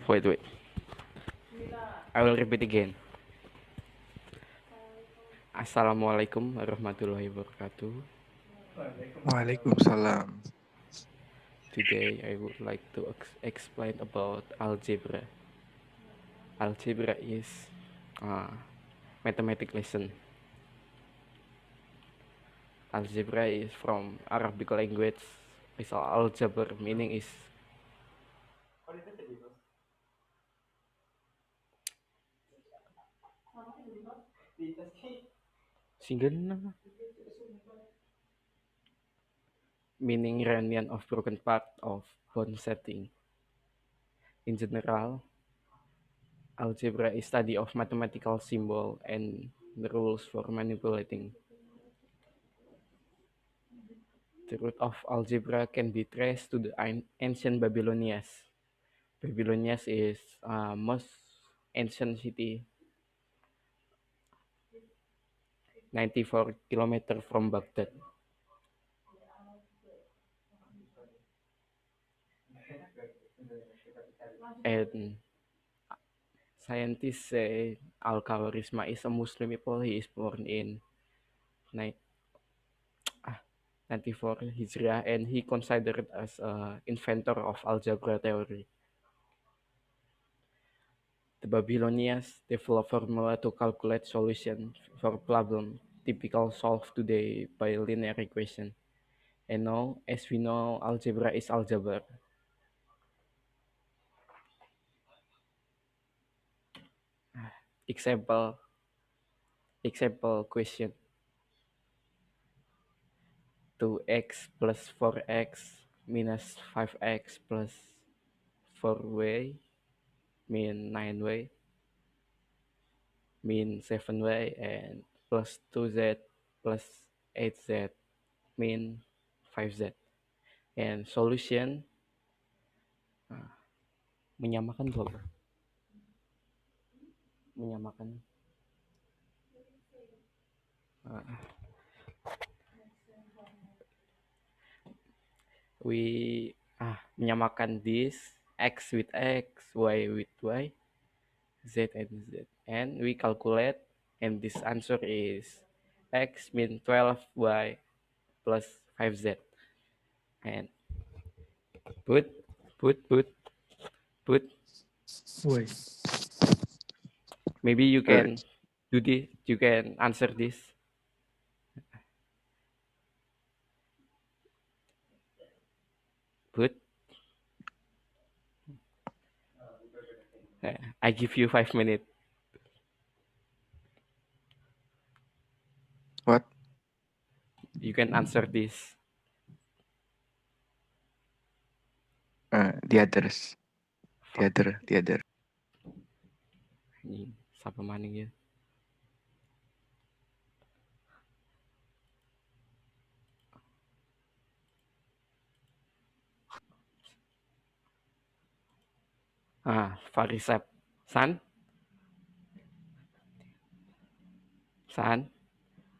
Wait. I will repeat again. Assalamualaikum warahmatullahi wabarakatuh. Waalaikumsalam. Today I would like to explain about algebra. Algebra is mathematics lesson. Algebra is from Arabic language. Is algebra meaning is meaning reunion of broken part of bond setting. In general, algebra is study of mathematical symbol and the rules for manipulating. The root of algebra can be traced to the ancient Babylonians. Babylonians is most ancient city, 94 kilometers from Baghdad. And scientists say Al-Khawarizmi is a Muslim people. He is born in 94 Hijriah, and he considered as an inventor of algebra theory. The Babylonians developed formula to calculate solution for problem typical solved today by linear equation. And now, as we know, algebra is algebra. Example question. 2x plus 4x minus 5x plus 4y mean 9y mean 7y, and plus 2z plus 8z mean 5z. And solution menyamakan tuh apa? Menyamakan menyamakan this x with x, y with y, z and z, and we calculate, and this answer is x mean 12y plus 5z. And put Wait. maybe you can do this, you can answer this. Put I give you 5 minutes. What? You can answer this. The others. The other. Ini siapa maning ya? Farisep. San,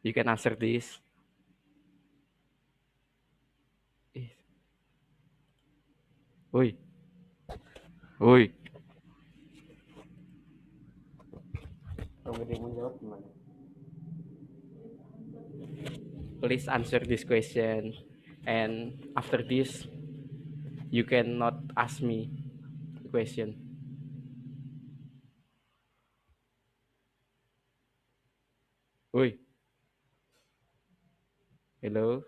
you can answer this. Woi. Kamu dia mau jawab gimana? Please answer this question, and after this, you cannot ask me the question. Woi. Hello.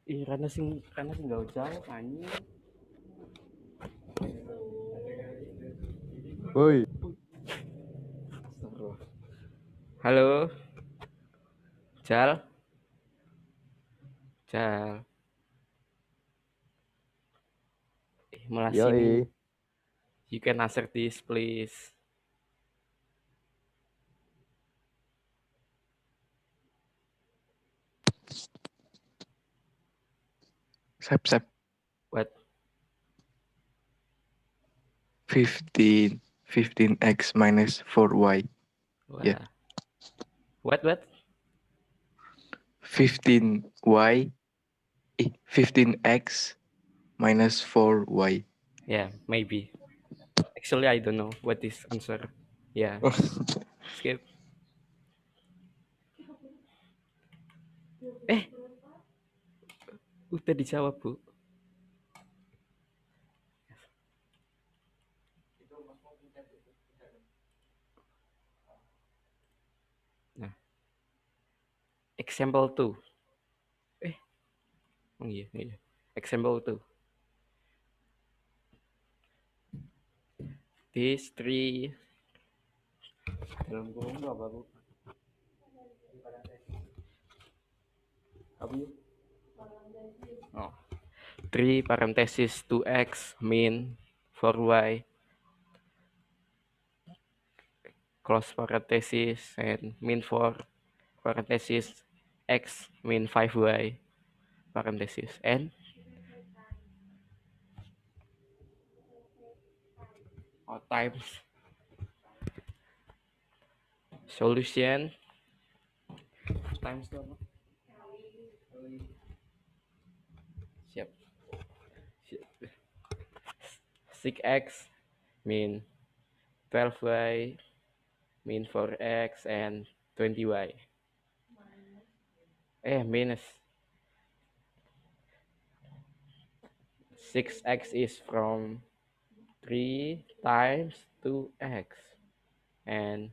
Karena sing nggak jawab anjing. Woi. Halo. Jal. Malah sini. You can answer this, please. Sep. What? 15x minus 4y. Wow. Yeah. What? 15y, 15x minus 4y. Yeah, maybe. Actually, I don't know what is answer. Yeah, skip. Eh, udah dijawab, Bu. Nah, example 2. Eh, oh iya, iya. Example 2. These three dalam kurung berapa, Bu? Apa yuk? Oh, 3 parenthesis 2x min 4y close parenthesis and min 4 parenthesis x min 5y parenthesis and times solution times apa? Siap. 6x min 12y min 4x and 20y. Minus 6x is from 3 times 2x and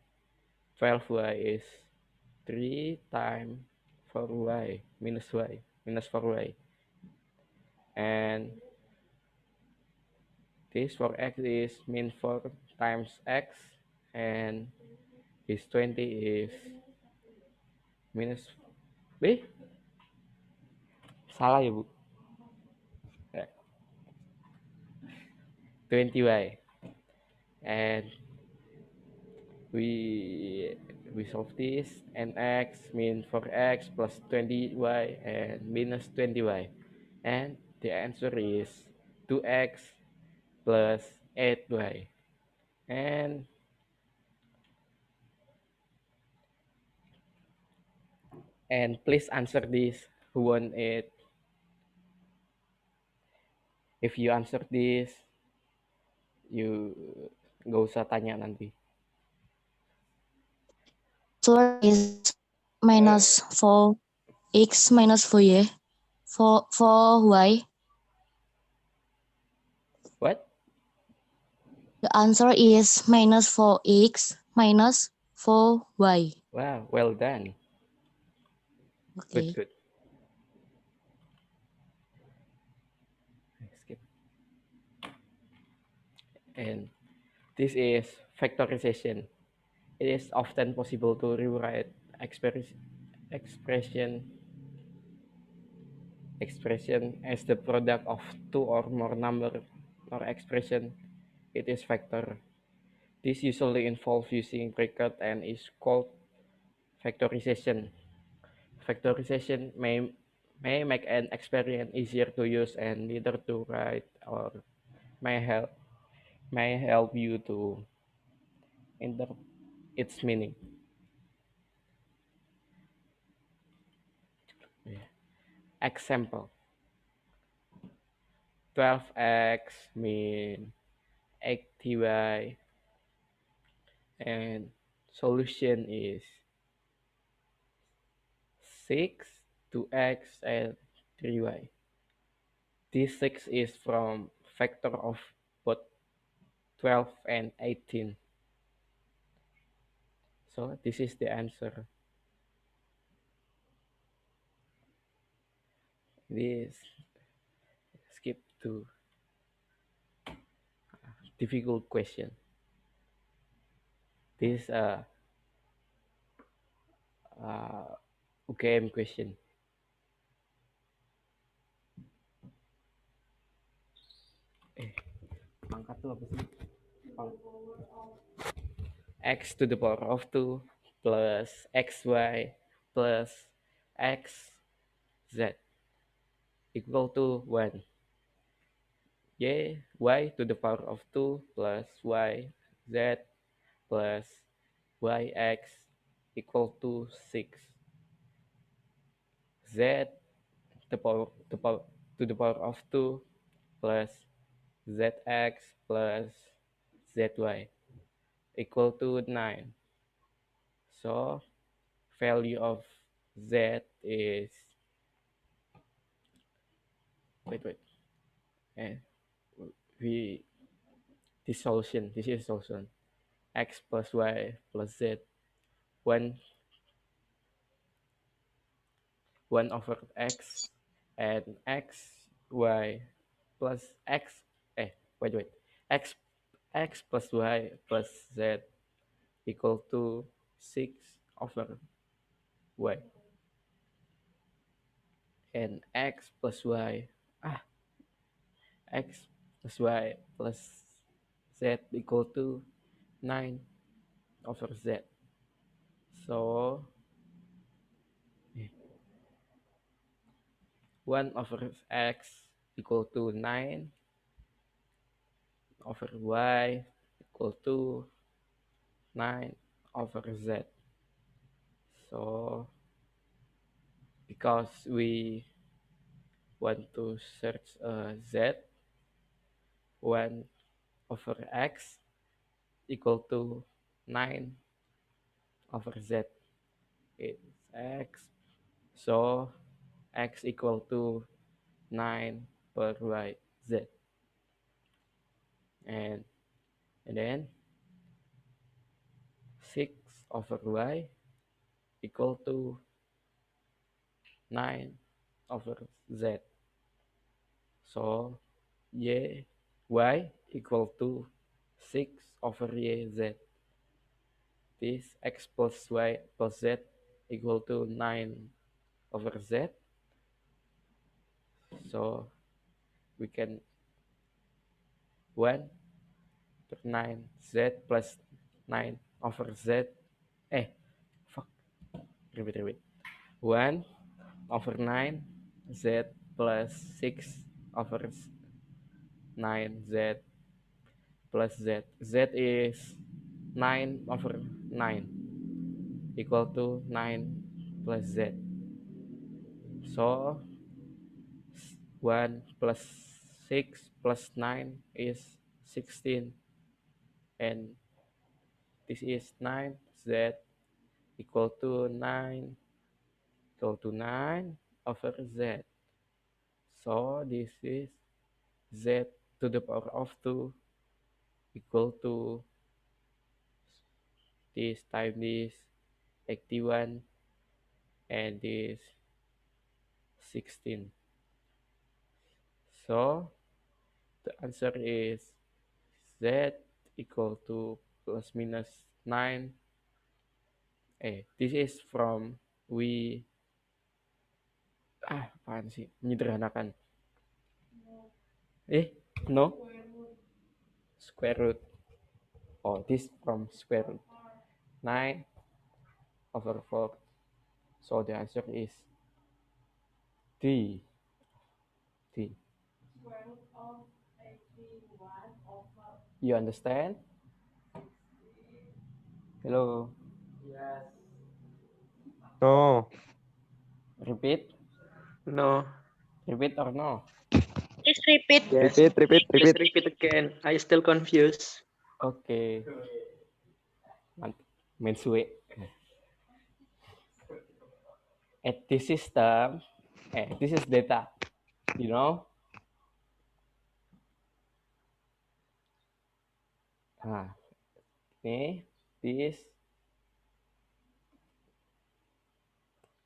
12y is 3 times 4y minus y minus 4y and this for x is min 4 times x and this 20 is minus B. Salah ya, Bu? 20y and we solve this and x mean 4x plus 20y and minus 20y and the answer is 2x plus 8y and please answer this who won it. If you answer this you gak usah tanya nanti. Answer is minus 4x minus 4y. 4y. What? The answer is minus 4x minus 4y. Wow, well done. Okay. Good. Skip. And this is factorization. It is often possible to rewrite expression as the product of two or more number or expression. It is factor. This usually involves using bracket and is called factorization. Factorization may make an experiment easier to use and neither to write or may help you to interpret its meaning. Example 12x mean 80y and solution is 6 2x and 3y. This 6 is from factor of both 12 and 18. So this is the answer. This skip to difficult question. This UKM question. Pangkat tuh apa sih? X to the power of 2 plus xy plus xz equal to 1. Y to the power of 2 plus yz plus yx equal to 6. z the power, the power to the power of 2 plus zx plus zy equal to 9. So value of z is, wait, eh, we this is solution, x plus y plus z, 1 1 over x, and x y plus x, wait, x plus y plus z equal to 6 over y, and x plus y, x plus y plus z equal to 9 over z. So 1 over x equal to 9 over y equal to 9 over z. So because we want to search z, 1 over x equal to 9 over z is x. So x equal to 9 per y z. And, and then 6 over y equal to 9 over z. So y equal to 6 over z. This x plus y plus z equal to 9 over z. So we can 1 per 9 z plus 9 over z. Fuck. Repeat. 1 over 9 z plus 6 over 9 z plus z. Z is 9 over 9 equal to 9 plus z. So 1 plus 6 plus 9 is 16, and this is 9 z equal to 9 over z. So this is z to the power of 2 equal to this time this 81 and this 16. So the answer is z equal to plus minus 9. This is from apaan sih? Menyederhanakan. No? Square root. Oh, this from square root. 9 over 4. So the answer is D. D. You understand? Hello. No. Repeat? No. Repeat or no? Please repeat. Yes. Repeat. Please repeat again. I still confused. Okay. Main suwe. At this system, this is data. You know? This.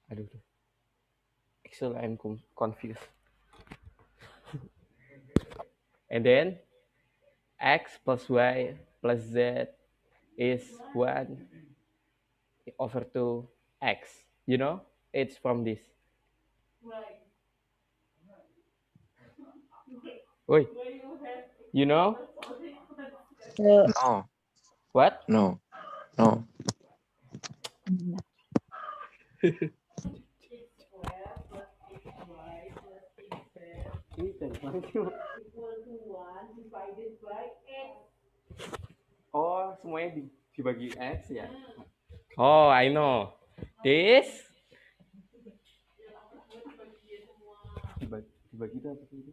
Aduh. Actually, I'm confused. And then x plus y plus z is 1 over 2x. You know? It's from this. Oi. You know? No. What? No. Oh, semuanya dibagi X ya? Oh, I know. This dibagi itu apa sih?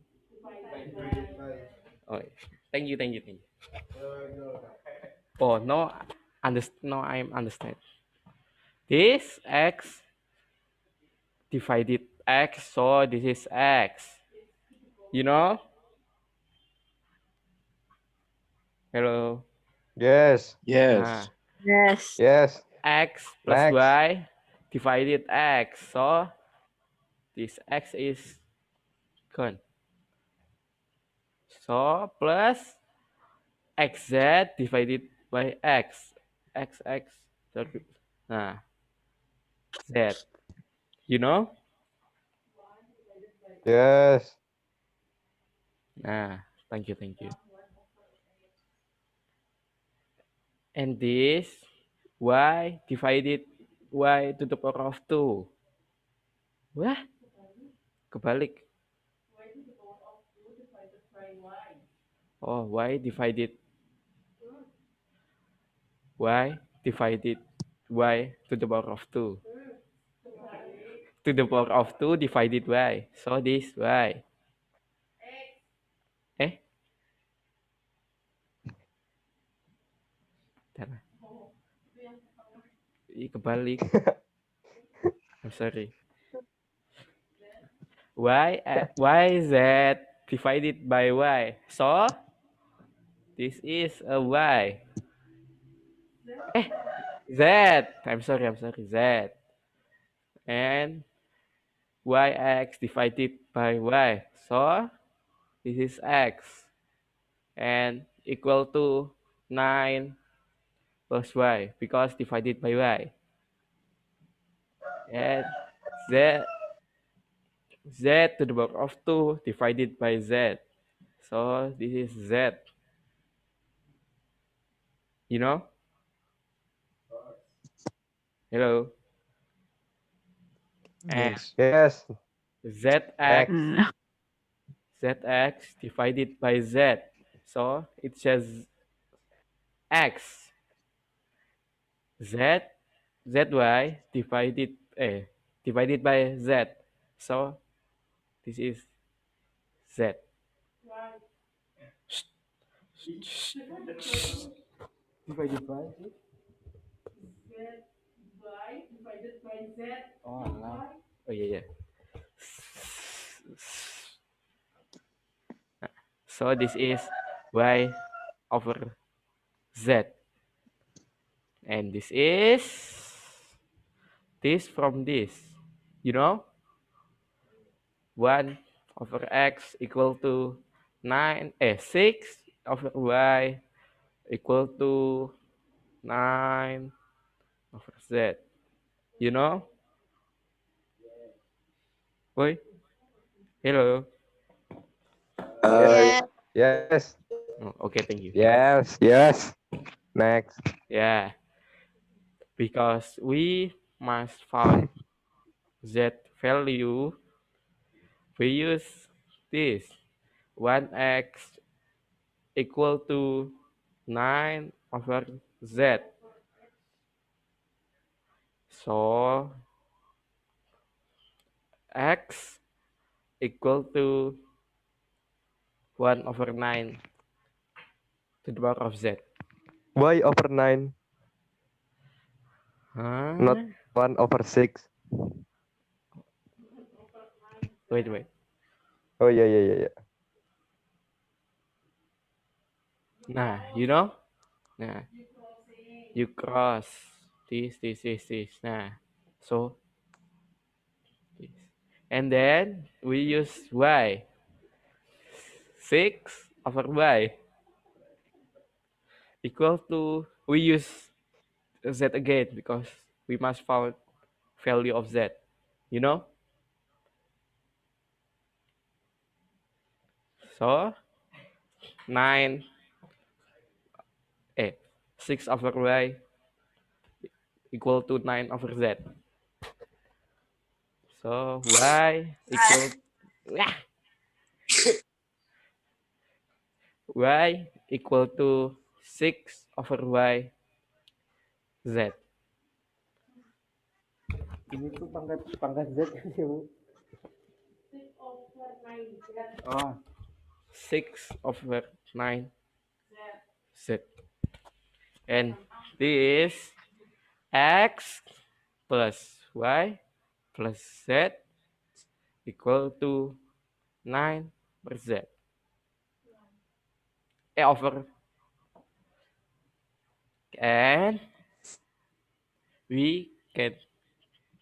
Oh, thank you. Oh no, no, I'm understand. This x divided x, so this is x. You know? Hello. Yes. Nah, Yes. Yes. Yes. x plus Next. y divided x, so this x is gone. So plus xz divided by x, sorry. Nah, z. You know? Yes. Nah, thank you. And this y divided y to the power of 2. Wah, kebalik. Oh, y divided y to the power of 2. To the power of 2 divided y. So this y. Eh? Bentar. Kebalik. I'm sorry. Y z divided by y. So this is a y. Z. I'm sorry. Z. And yx divided by y. So this is x. And equal to 9 plus y because divided by y. And z to the power of 2 divided by z. So this is z. You know? Hello. And Yes. Yes. zx Next. divided by z. So it says x. Z divided by z. So this is z. Divided by oh alah. Oh iya. So this is y over z. And this is this from this. You know? 1 over x equal to 6 over y equal to 9 over z. You know? Boy? Hello. Yes. Yeah. Yes. Oh, okay, thank you. Yes. Yes. Next. Yeah, because we must find z value, we use this 1x equal to 9 over z. So x equal to 1 over 9 to the power of z. Y over 9, not Huh? 1 over 6. Wait. Oh, yeah. Nah, you know? Nah, you cross this. Nah, so this. And then we use y. 6 over y equal to, we use z again because we must find value of z. You know? So 9 6 over y equal to 9 over z. So y equal to 6 over y z. Ini tuh pangkat z kan ya, Bu? Oh, 6/9 z. And this x plus y plus z equal to 9 per z. Over. And we can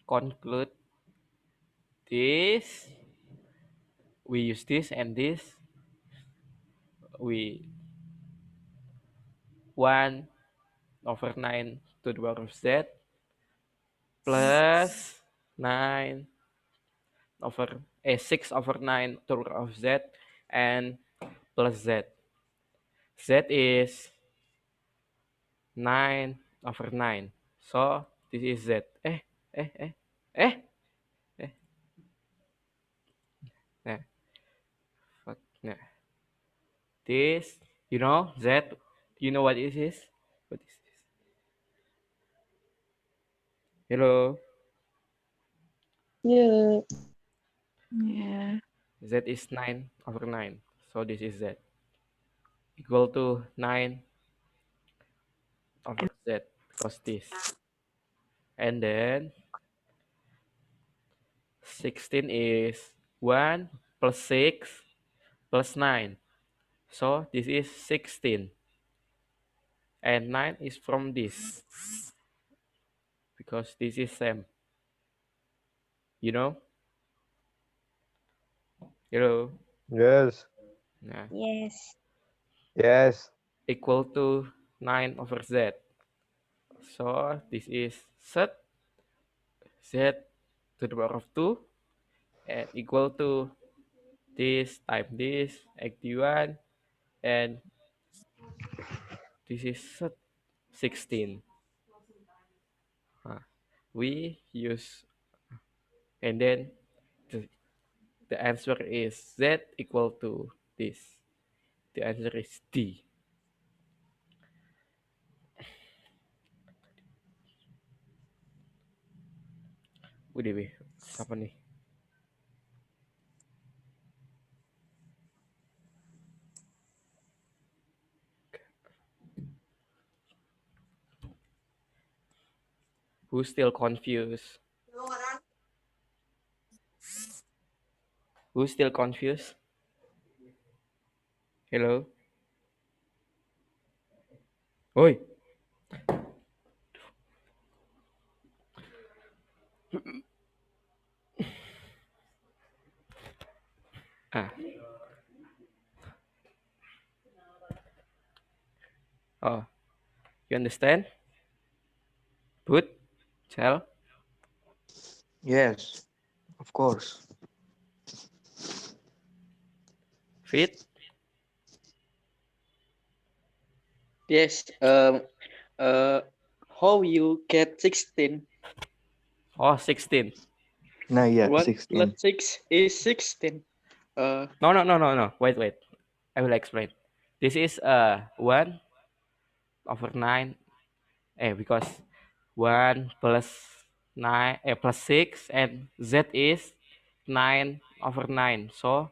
conclude this. We use this and this. We 1/9 to the power of z plus 9 over 6/9 to the power of z and plus z. Z is 9/9. So this is z. Eh, eh, eh, eh, eh. Nah, fuck, nah. This, z. You know what it is? What is this? Hello. Yeah. Yeah. Z is 9/9. So this is z equal to 9 over z cos this. And then 16 is 1 plus 6 plus 9. So this is 16. And 9 is from this because this is same. You know? Hello. Yes. Nah, Yes. Yes. equal to 9 over z. So this is z to the power of 2 and equal to this times this 81 and this is 16. We use and then the, the answer is z equal to this. The answer is D. Udah weh, siapa nih? Who's still confused? Who's still confused? Hello? Oi. Ah. Oh, you understand? Put, Chel, Yes, of course. Fit. Yes. Uh, how you get 16? Oh, 16. Nah, yeah, 1 plus 16. 6 is 16. No. Wait. I will explain. This is 1/9. Because 1 plus 9 plus 6 and z is 9/9. So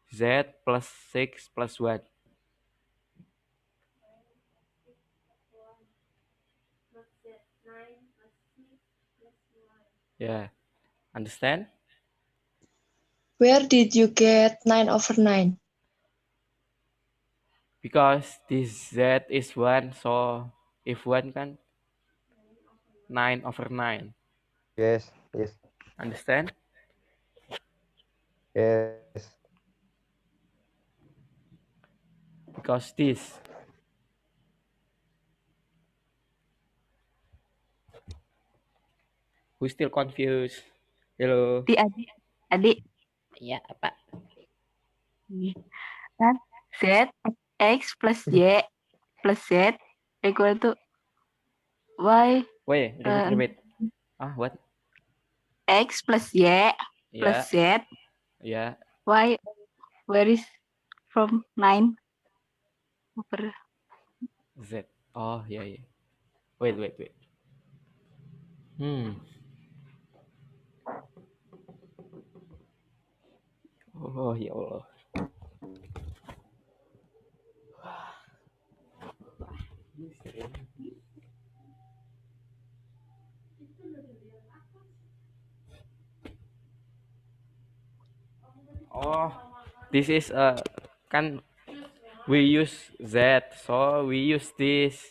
z plus 6 plus 1. Yeah. Understand? Where did you get 9/9? Because this z is 1. So if 1 kan 9/9. Yes. Yes. Understand? Yes. Because this. Who still confused? Hello. Adik. Ya, apa? Kan Z X plus Y plus Z equal to Y Wait, repeat. What? X plus Y plus Ya, Z ya. Y where is from 9 over Z. Oh, ya. Wait. Hmm. Oh, Oh ya Allah. Oh, this is kan we use z, so we use this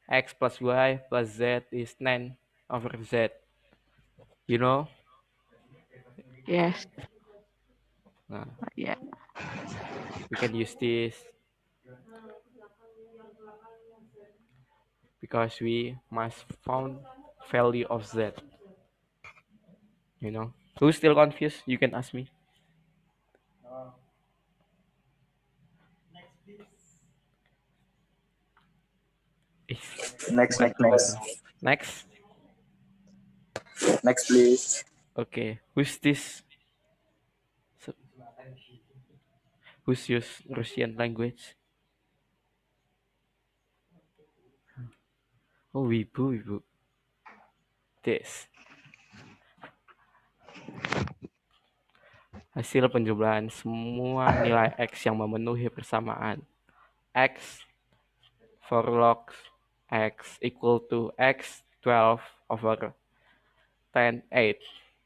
x plus y plus z is 9 over z. You know? Yes. Nah, Yeah. we can use this because we must found value of z. You know? Who's still confused? You can ask me. Next, White next, next. board. Next. Next, please. Okay. Who's this? So, who's use Russian language? Oh, Wibu. This. Hasil penjumlahan semua nilai X yang memenuhi persamaan. X for log X equal to X 12 over 10 8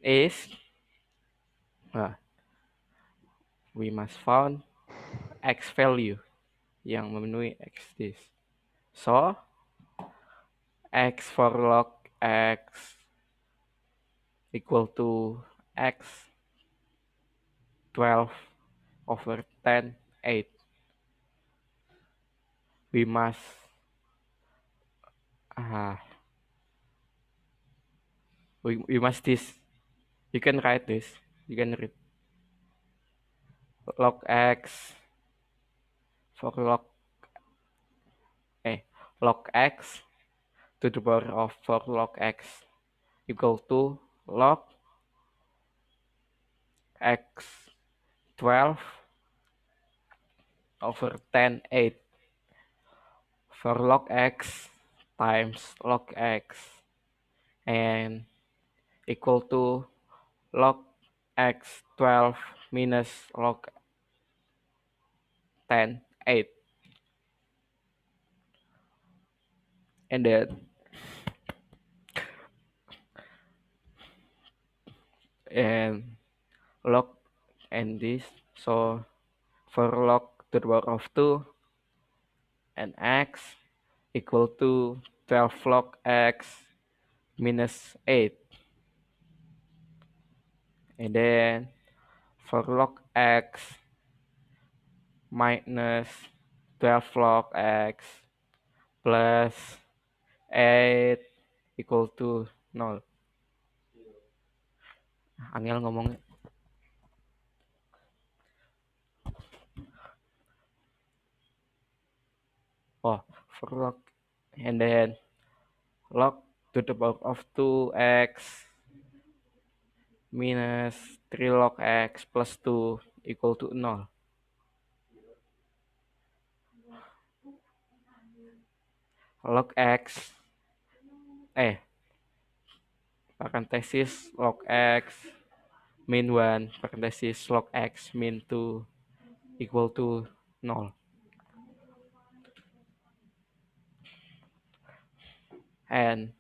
is, we must found X value yang memenuhi X this. So, X for log X equal to X 12 over 10 8. We must we must this. You can write this. You can read log X for log X to the power of 4 log X equal to log X 12 over 10 8 for log X times log X and equal to log X 12 minus log 10 8. And then log and this, so for log to the power of 2 and X equal to 12 log X minus 8. And then for log X minus 12 log X plus 8 equal to 0. Angel ngomongnya. Oh, for log and then log to the power of 2x minus 3 log x plus 2 equal to 0. Log x parenthesis log x min 1 parenthesis log x min 2 equal to 0. And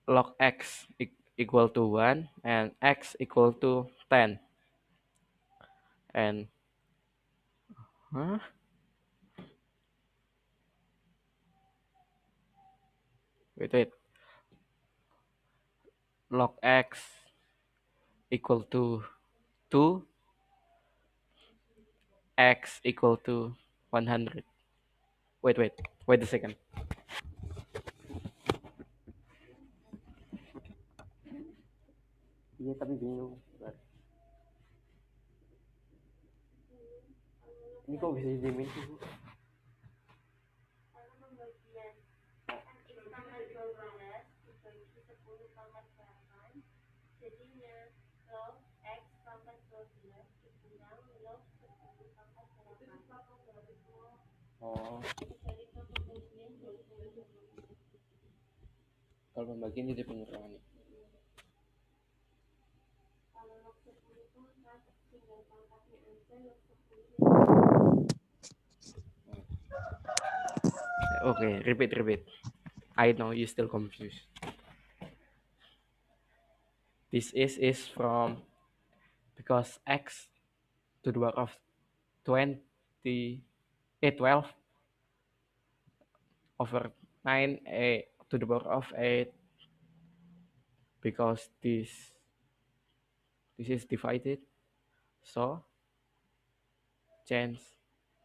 log x equal to 1 and x equal to 10. And wait. Log x equal to 2, x equal to 100. Wait a second. Iya tapi bingung. Ini kok bisa dijamin sih, Bu? Oh. Kalau pembagian jadi pengurangan. Okay, repeat. I know you still confused. This is from, because x to the power of 20, 12 over 9 to the power of 8, because this is divided, so chance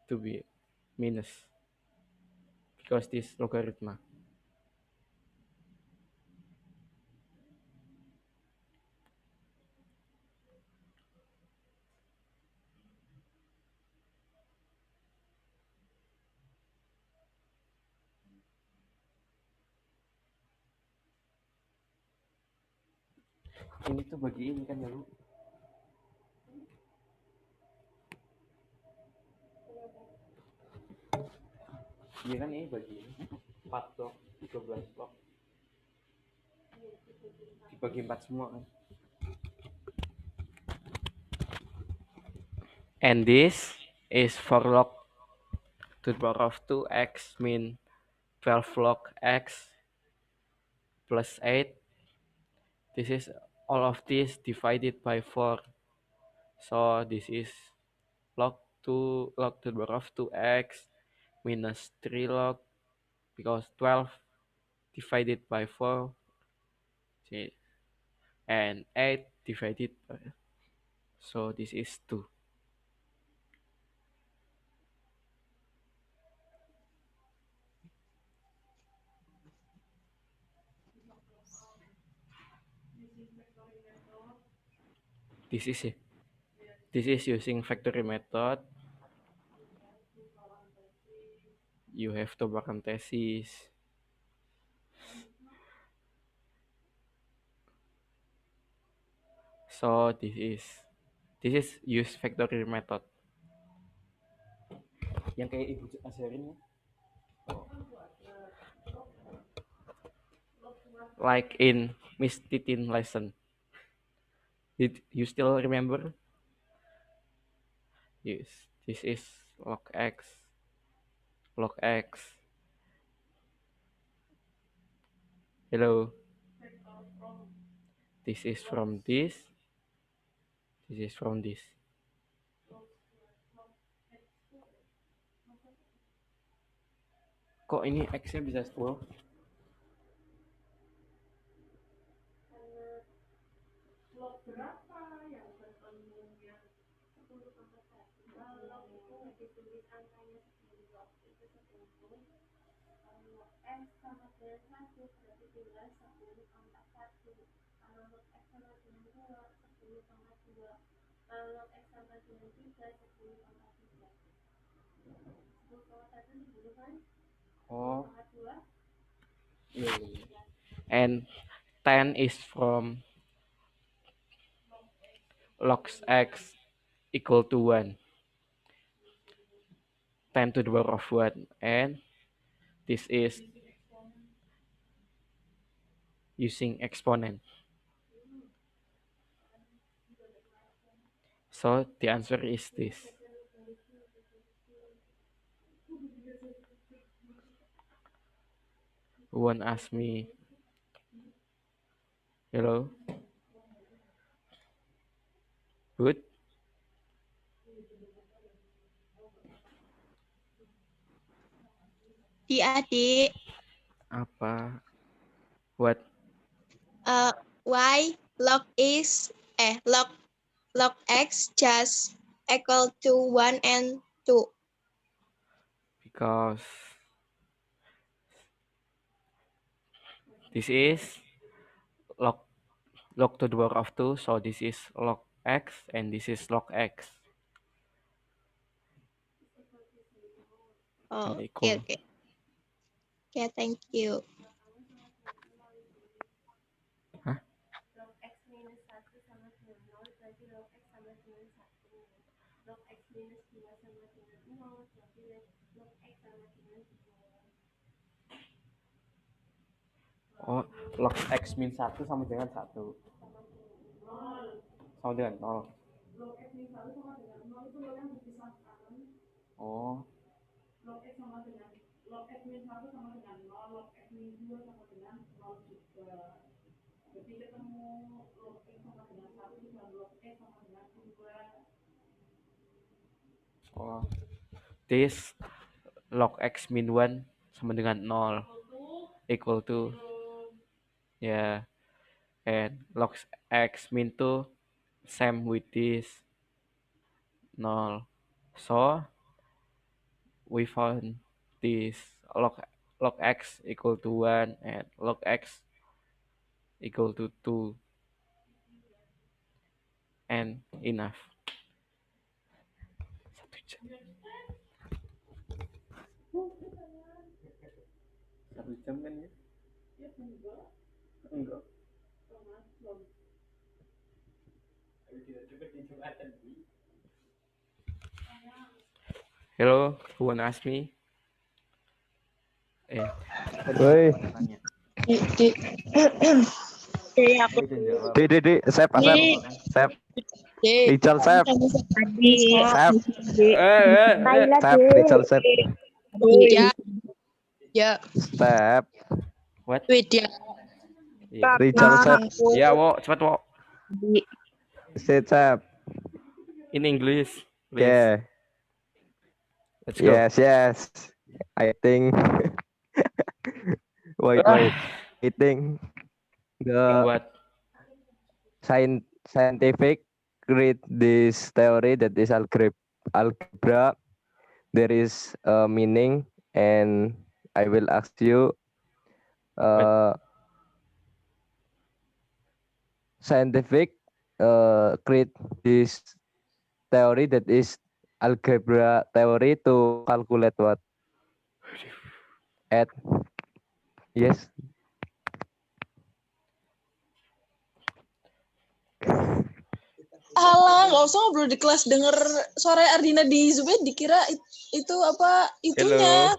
to be minus, because this logarithm. Ini tuh bagi ini kan dulu. Iya kan ini bagi ini 4 blok, 13 blok. Dibagi 4 semua kan. And this is for log to the power of 2x min 12 log x plus 8. This is all of this divided by 4. So this is log to the power of 2x minus 3 log, because 12 divided by 4, see, and 8 divided by, so this is 2. This is using factory method. You have to parenthesis. So this is use factory method. Yang kayak ibu ajarin ya. Like in Miss Titin lesson. Did you still remember? Yes. This is log x. Log x. Hello. This is from this. This is from this. Kok ini x-nya bisa 10? Oh. Iya. And 10 is from log x equal to 1. 10 to the power of 1. And this is using exponent. So the answer is this. One asked me, hello, good? Adik, Apa? What? why log x just equal to 1 and 2? Because this is log to the power of 2, so this is log x and this is log x. Oh, And okay, equal. okay. Okay, thank you. Hah? Oh, log x min 1 sama dengan 1. Sama dengan 0. Oh. Oh. This log x min 1 sama dengan 0 equal to yeah, and log x min 2 same with this 0. So we found this log x equal to 1 and log x equal to 2 and enough. Satu jam kan ya? Enggak. Hello, who wanna ask me? Woi. Di, Sep, Ical, Sep. Sep. Ya. Ya. Sep. What? Widya. Richard, Sep. Ya, wo, cepat wo. Sit, Sep. In English, please. Yeah. Let's go. Yes. I think. wait. I think the What? scientific read this theory that is algebra. There is a meaning, and I will ask you. Scientific create this theory that is algebra theory to calculate what? At yes. Alah, nggak usah ngobrol di kelas, denger suara Ardina di Zoom dikira itu apa itunya. Hello.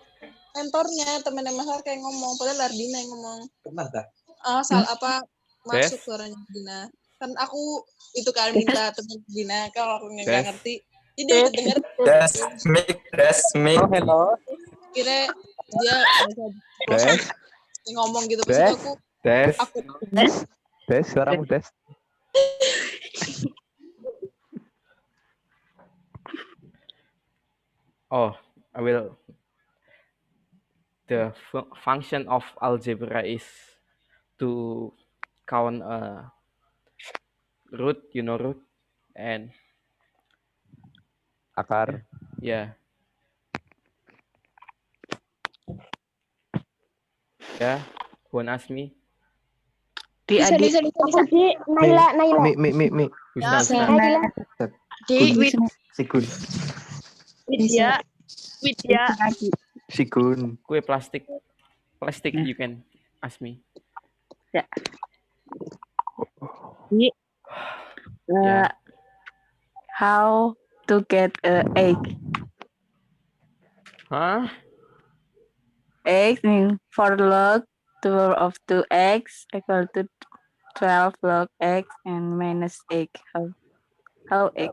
Mentornya temennya Masar kayak ngomong, padahal Ardina yang ngomong. Kenapa? Apa masuk suaranya Ardina. Kan aku itu kan minta temen Ardina kalau aku nggak ngerti. Jadi dia denger. Mic. Oh, hello. Kira dia ngomong gitu pas aku. Des, suaramu Des. Oh, I will. The function of algebra is to count a root, root, and akar. Yeah. Yeah, who wanna ask me? Bisa. Naila. Mi. Bisa. Sikun. Widya. Sikun. Kue plastik, you can ask me. Yeah. How to get an egg? Huh? X means 4 log 2 of 2x equal to 12 log x and minus egg. How to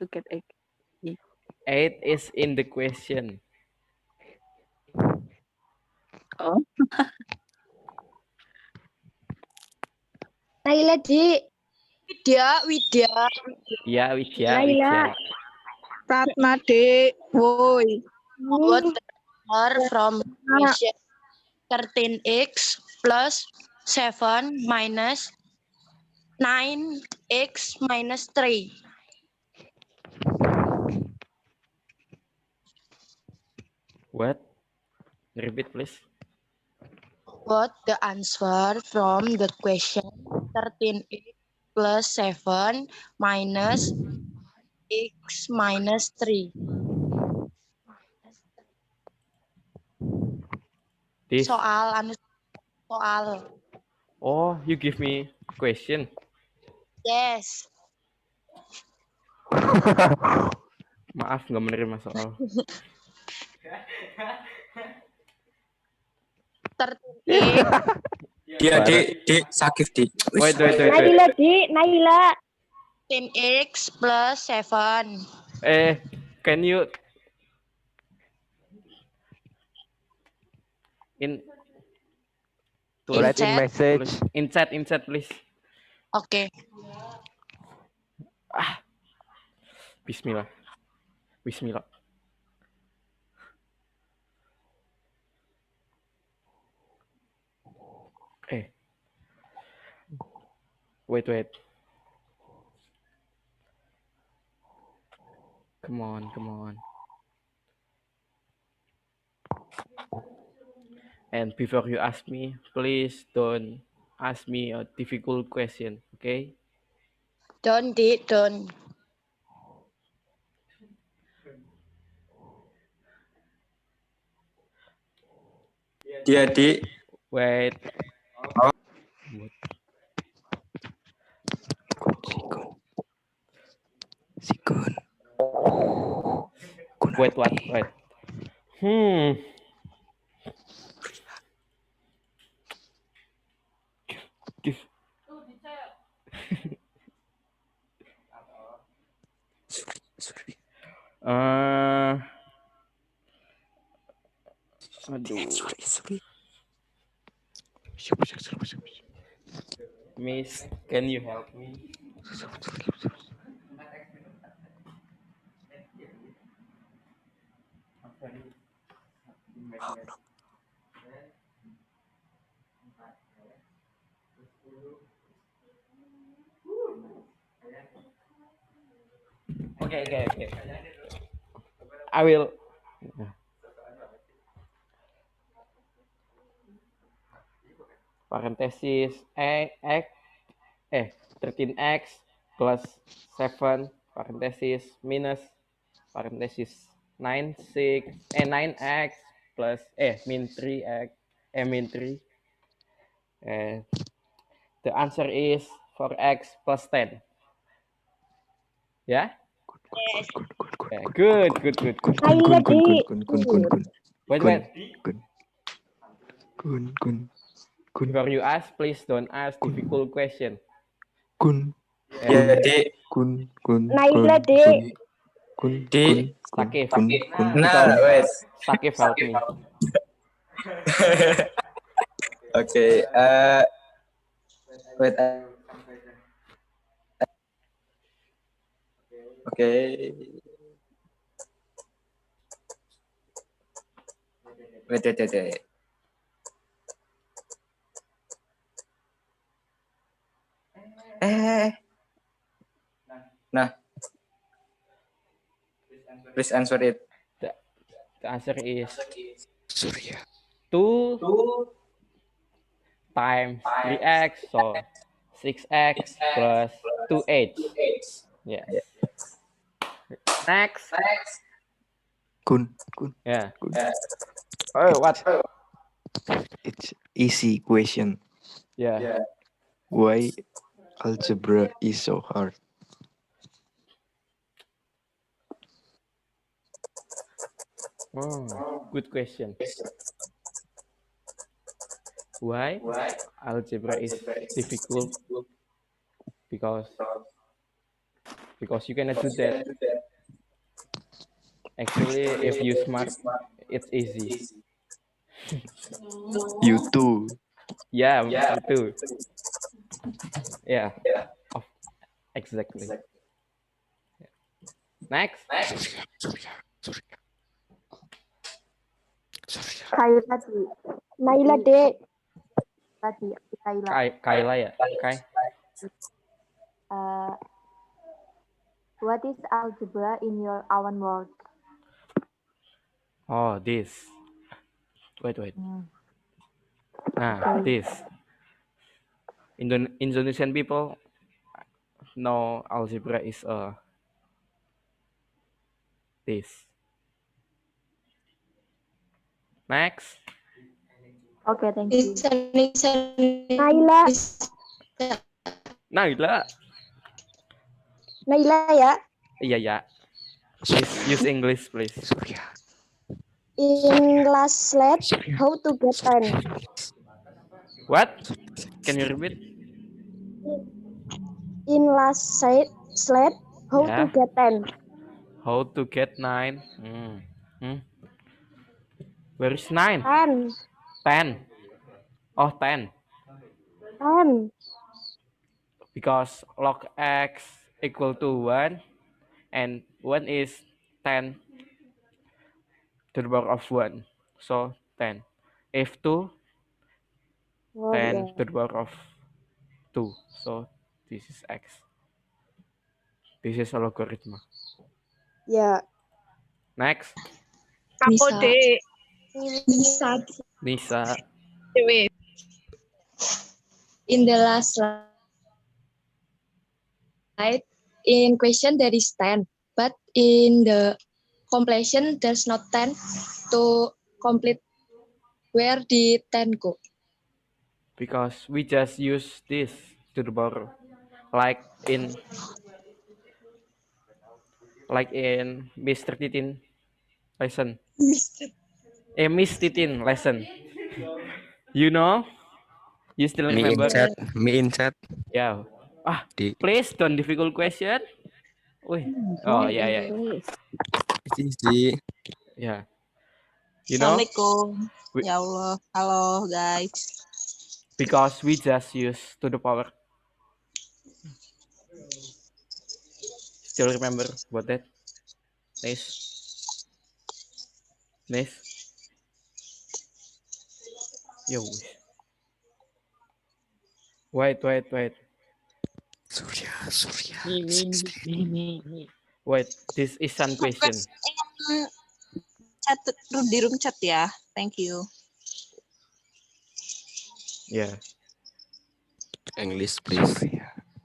get egg? 8 is in the question. Oh. Naila, Ji. Widya. Ya, Widya. Naila. Pratma, Dek. Woi. What are from equation 13x plus 7 minus 9x minus 3. What? Repeat, please. What the answer from the question 13x plus 7 minus x minus 3. This. Soal. Oh, you give me question. Yes. Maaf, nggak menerima soal. 13x. Dia, Dik, sakit, Dik. Wait. Naila, Ji. Naila. 10x plus 7. Can you in Write in chat? message. in chat please. Oke. Bismillah. Wait. Come on. And before you ask me, please don't ask me a difficult question, okay? Don't. Dia di Wait. Sikun. Wait. Give. Sorry. Aduh. Sorry. Miss, can you help me? Okay. I will. Parenthesis x 13x plus 7 parenthesis minus parenthesis 9x plus min 3x min 3. The answer is 4x plus 10. Yeah? Good. Wait. Before you ask, please don't ask difficult question. dia di Naila, Dek. di Sakif. nah wes. Sakif help me. Oke, wait. Oke. Wait. Nah, please answer it. The answer is Surya. 2 times 3x, so 6x plus 2h. Yes. Next. Kun. Yeah. Oh, what? It's easy question. Yeah. Why algebra is so hard? Good question. Why algebra is difficult? Because you cannot do that. Actually, if you smart, it's easy. You too. Yeah, me too. Yeah, exactly. Next. Kaila, Dek. Naila, Dek. Tadi, Kaila. Kaila ya? Kai. What is algebra in your own words? Oh, this. Wait. Nah, this. Indonesian people know algebra is this. Next. Okay, thank you. Naila. Naila ya. Yeah. Use English, please. Surya. In last slide, how to get 10? What? Can you repeat? In last slide, Slate, how Yeah. to get 10? How to get 9? Where is 9? 10. 10. Oh, 10. 10. Because log x equal to 1 and 1 is 10 to the power of 1. So 10. If 2, Oh, 10 yeah. to the power of 2. So this is x. This is a logarithm. Yeah. Next. Aku Bisa. deh. Bisa. Nisa. Wait. In the last slide, in question there is 10, but in the completion there's not 10 to complete. Where did 10 go? Because we just use this to the power. Like in Mr. Titin lesson. Miss Titin lesson. You know? You still Me in remember? chat, me in chat. Yeah. Di Please don't difficult question. Wih. Oh, yeah, yeah. easy. Yeah. You know? Assalamualaikum. We, Ya Allah. Halo guys. because we just use to the power. Still remember what that? Nice. Nice. Yo. Wait. Surya. Me. Wait. This is one question. Chat di room chat ya. Thank you. Yeah. English please.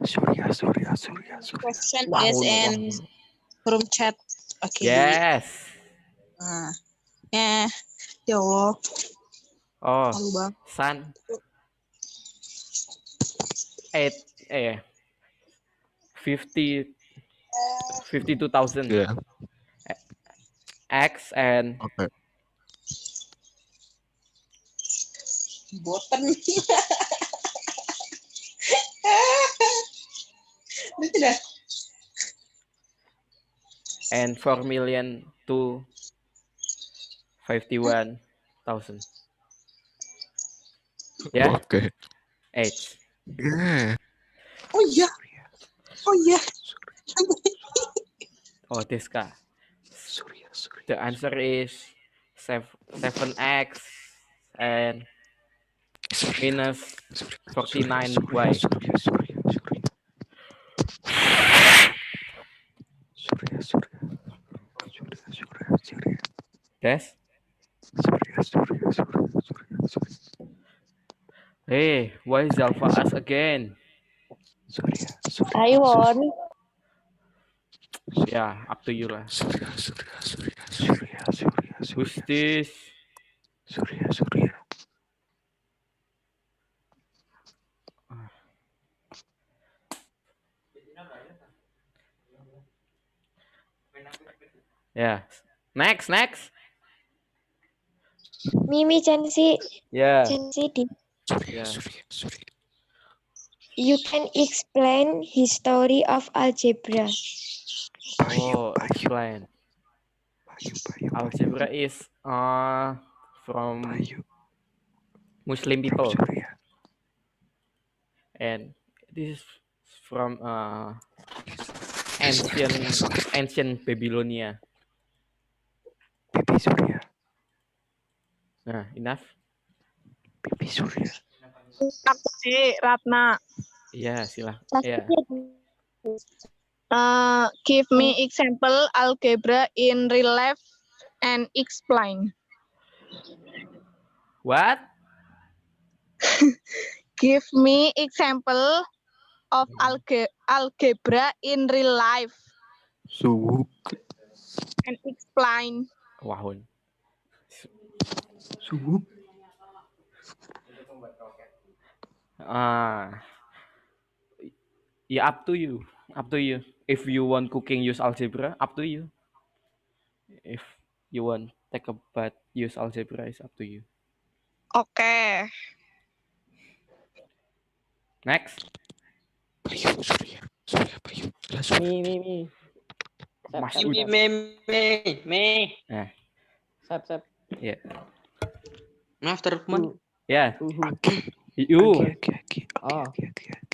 Surya. Question Wow. is in room chat. Oke. Yes. Nah. Ya Allah. Oh. Malu banget. Sun. 8. 50. 52,000 Yeah. x and Okay. Boten. Lucu dah. and 4,000,000 to 51,000. Yeah. Okay. H. Yeah. Oh iya. Oh iya. Oh, this guy. Surya. The answer is 7x and minus 49y. Yes. Hey, why is Alpha us again? I won. Yeah, up to you lah. Who's this? Yeah. Next. Mimi Chansi. Yeah. Chansi, Yeah. you can explain history of algebra. Oh, explain. Algebra is from Muslim people, and this is from ancient Babylonia. Nah, enough. Aku deh Ratna. Iya, silah. Iya. Give me example algebra in real life and explain. What? Give me example of algebra in real life Suhu. and explain. Wahun. Suhu. Yeah, up to you. Up to you. If you want cooking, use algebra. Up to you. If you want take a bath, use algebra. Is up to you. Oke. Next. Me. Masud. Me. Nah, Sep. ya. After Lukman. Ya. Who? You. Oh,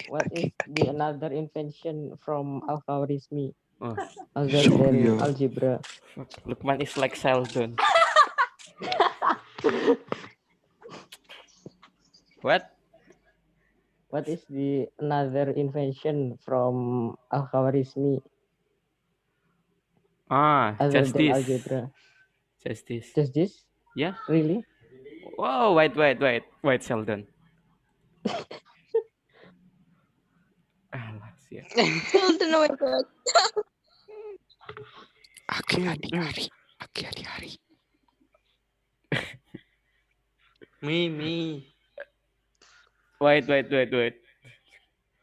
what is the another invention from algorithm Oh, other than algebra? Lukman is like Sheldon. What? What is the another invention from algorithm other Just than this. algebra? Just this. Just this? Yeah. Really? Whoa, wait, Sheldon. Alah, siap. Children, oh my god. Aki-hari. Me. Wait.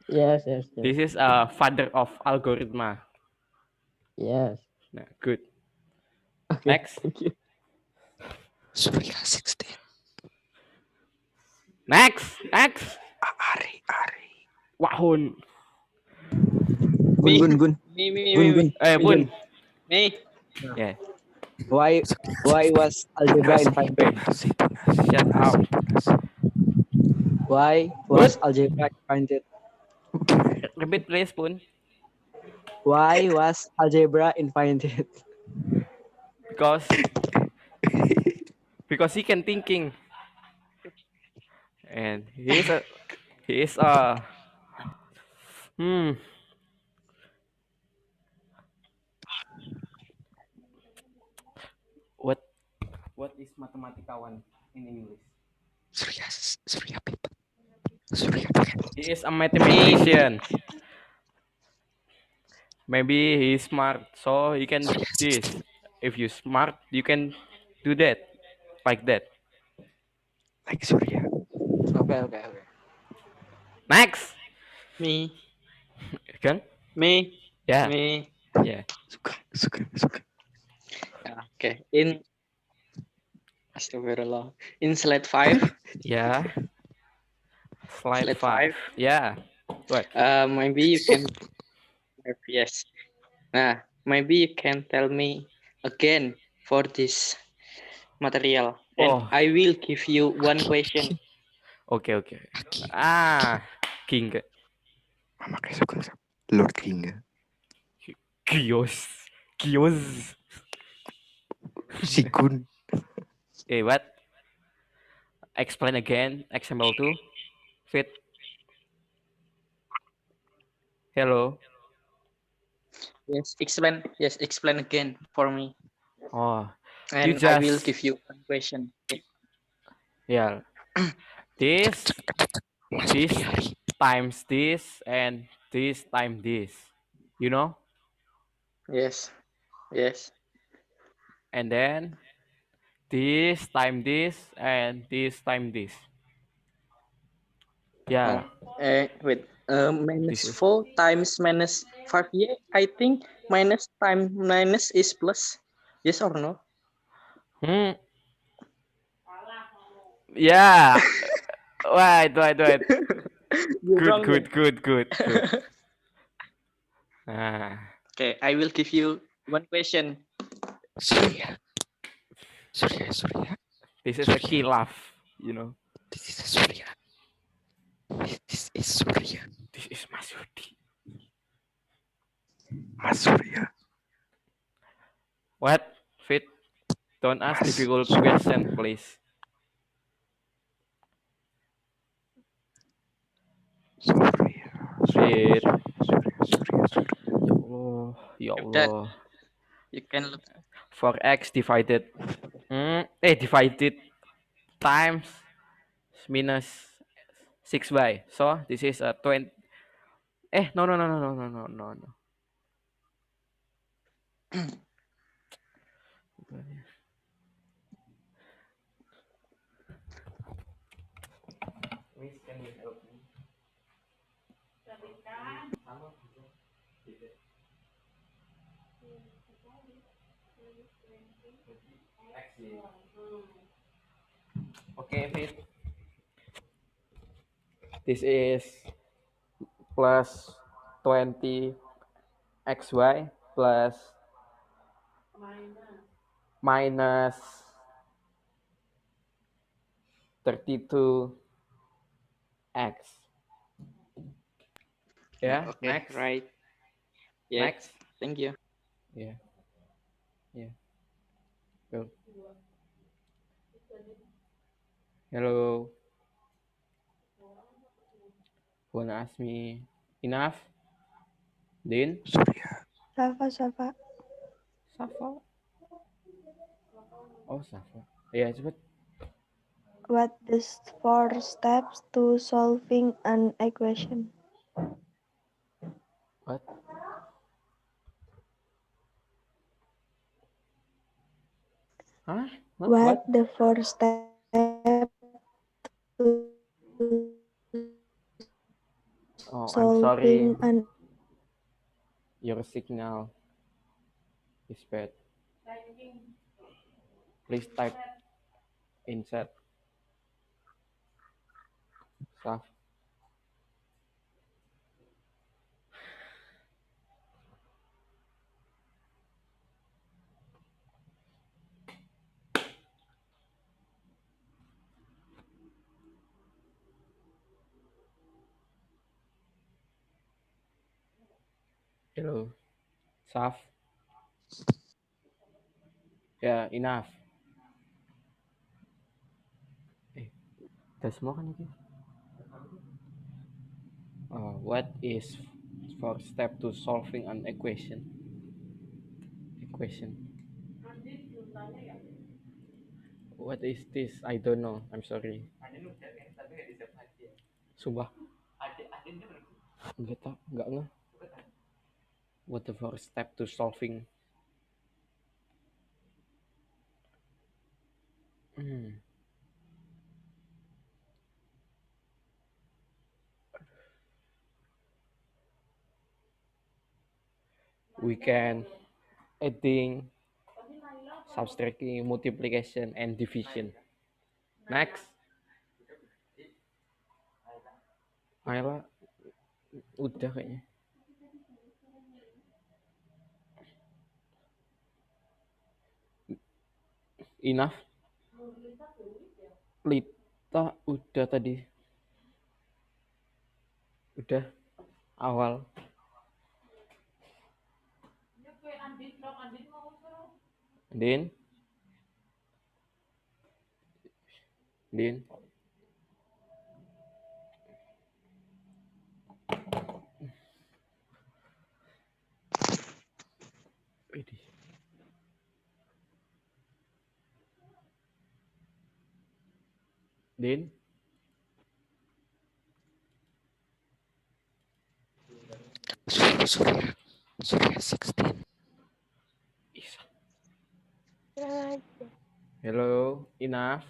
Yes. This is a father of algorithm. Yes. Nah, good. Okay. Next. Thank you. Surya 16. Next. Ari. Wahun. Gun. Me. Bun. Me. Yeah. Why was algebra invented? Shut up. Why Bun. was algebra invented? Repeat please, Bun. Why was algebra invented? Because he can thinking, and he is a what is mathematikawan in English? Surya people. He is a mathematician. Maybe he is smart, so he can this. If you smart, you can do that, like that. Like Surya. Okay. Next, Me. kan? Me. Yeah, Me. yeah. Suka. Okay. Astagfirullah. In slide 5. Yeah. Slide Slide 5. 5. Yeah. What? Maybe you can. Yes. Nah, maybe you can tell me again for this material, and Oh, I will give you one question. okay. Aki. King. Mama kayak suka. Lord King. Kios. Sikun. What? Explain again. Example 2. Fit. Hello. Yes, explain again for me, Oh, you and I will just give you one question. Okay. yeah. This times this and this times this. You know? Yes. And then this time this and this time this. Yeah. Oh, wait. This Minus is 4 times minus 5. Yeah, I think minus time minus is plus. Yes or no? yeah. Wait. You wrong. Good. Ah, Okay, I will give you one question. Surya. this is a key laugh, you know. This is Surya. This is Surya. This is Masardi. Mas Surya. What? Fit? Don't ask Mas difficult Surya. question, please. Surya. Fit. Surya. Ya If that, Allah. you can look. For x divided divided times minus 6y. So this is a 20. No. Miss, can you help me? Okay, Fit. This is plus 20 xy plus minus 32x. Yeah, Okay, next. right. Yes, Next. thank you. Yeah, yeah. Go. Hello. Wanna ask me enough? Din? Safa. Safa. Oh, Safa. Ya, cepet. What is 4 steps to solving an equation? What? Hah? What What? the 4 steps to Oh, I'm solving sorry. an Your signal is bad. Please type in chat. Saf. Hello. Saf. Ya, enough. Udah semua kan itu? What is first step to solving an equation? Equation. What is this? I don't know. I'm sorry. Sumpah. Enggak tahu. Enggak nge. What the first step to solving? We can adding, subtracting, multiplication, and division. Next. Ayolah. Udah kayaknya. Enough. Lita udah tadi. Udah. Awal. Din. Din. Widih. Din. Surya 16. Isa. Hello, enough.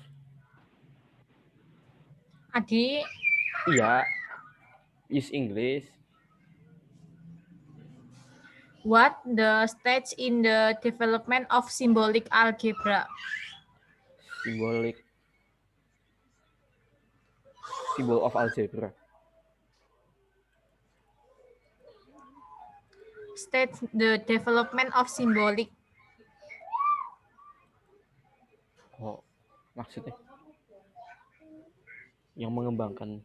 Adik, Iya. Is English. what the stage in the development of symbolic algebra? Symbolic. Symbol of algebra. Stage the development of symbolic. Oh, maksudnya yang mengembangkan.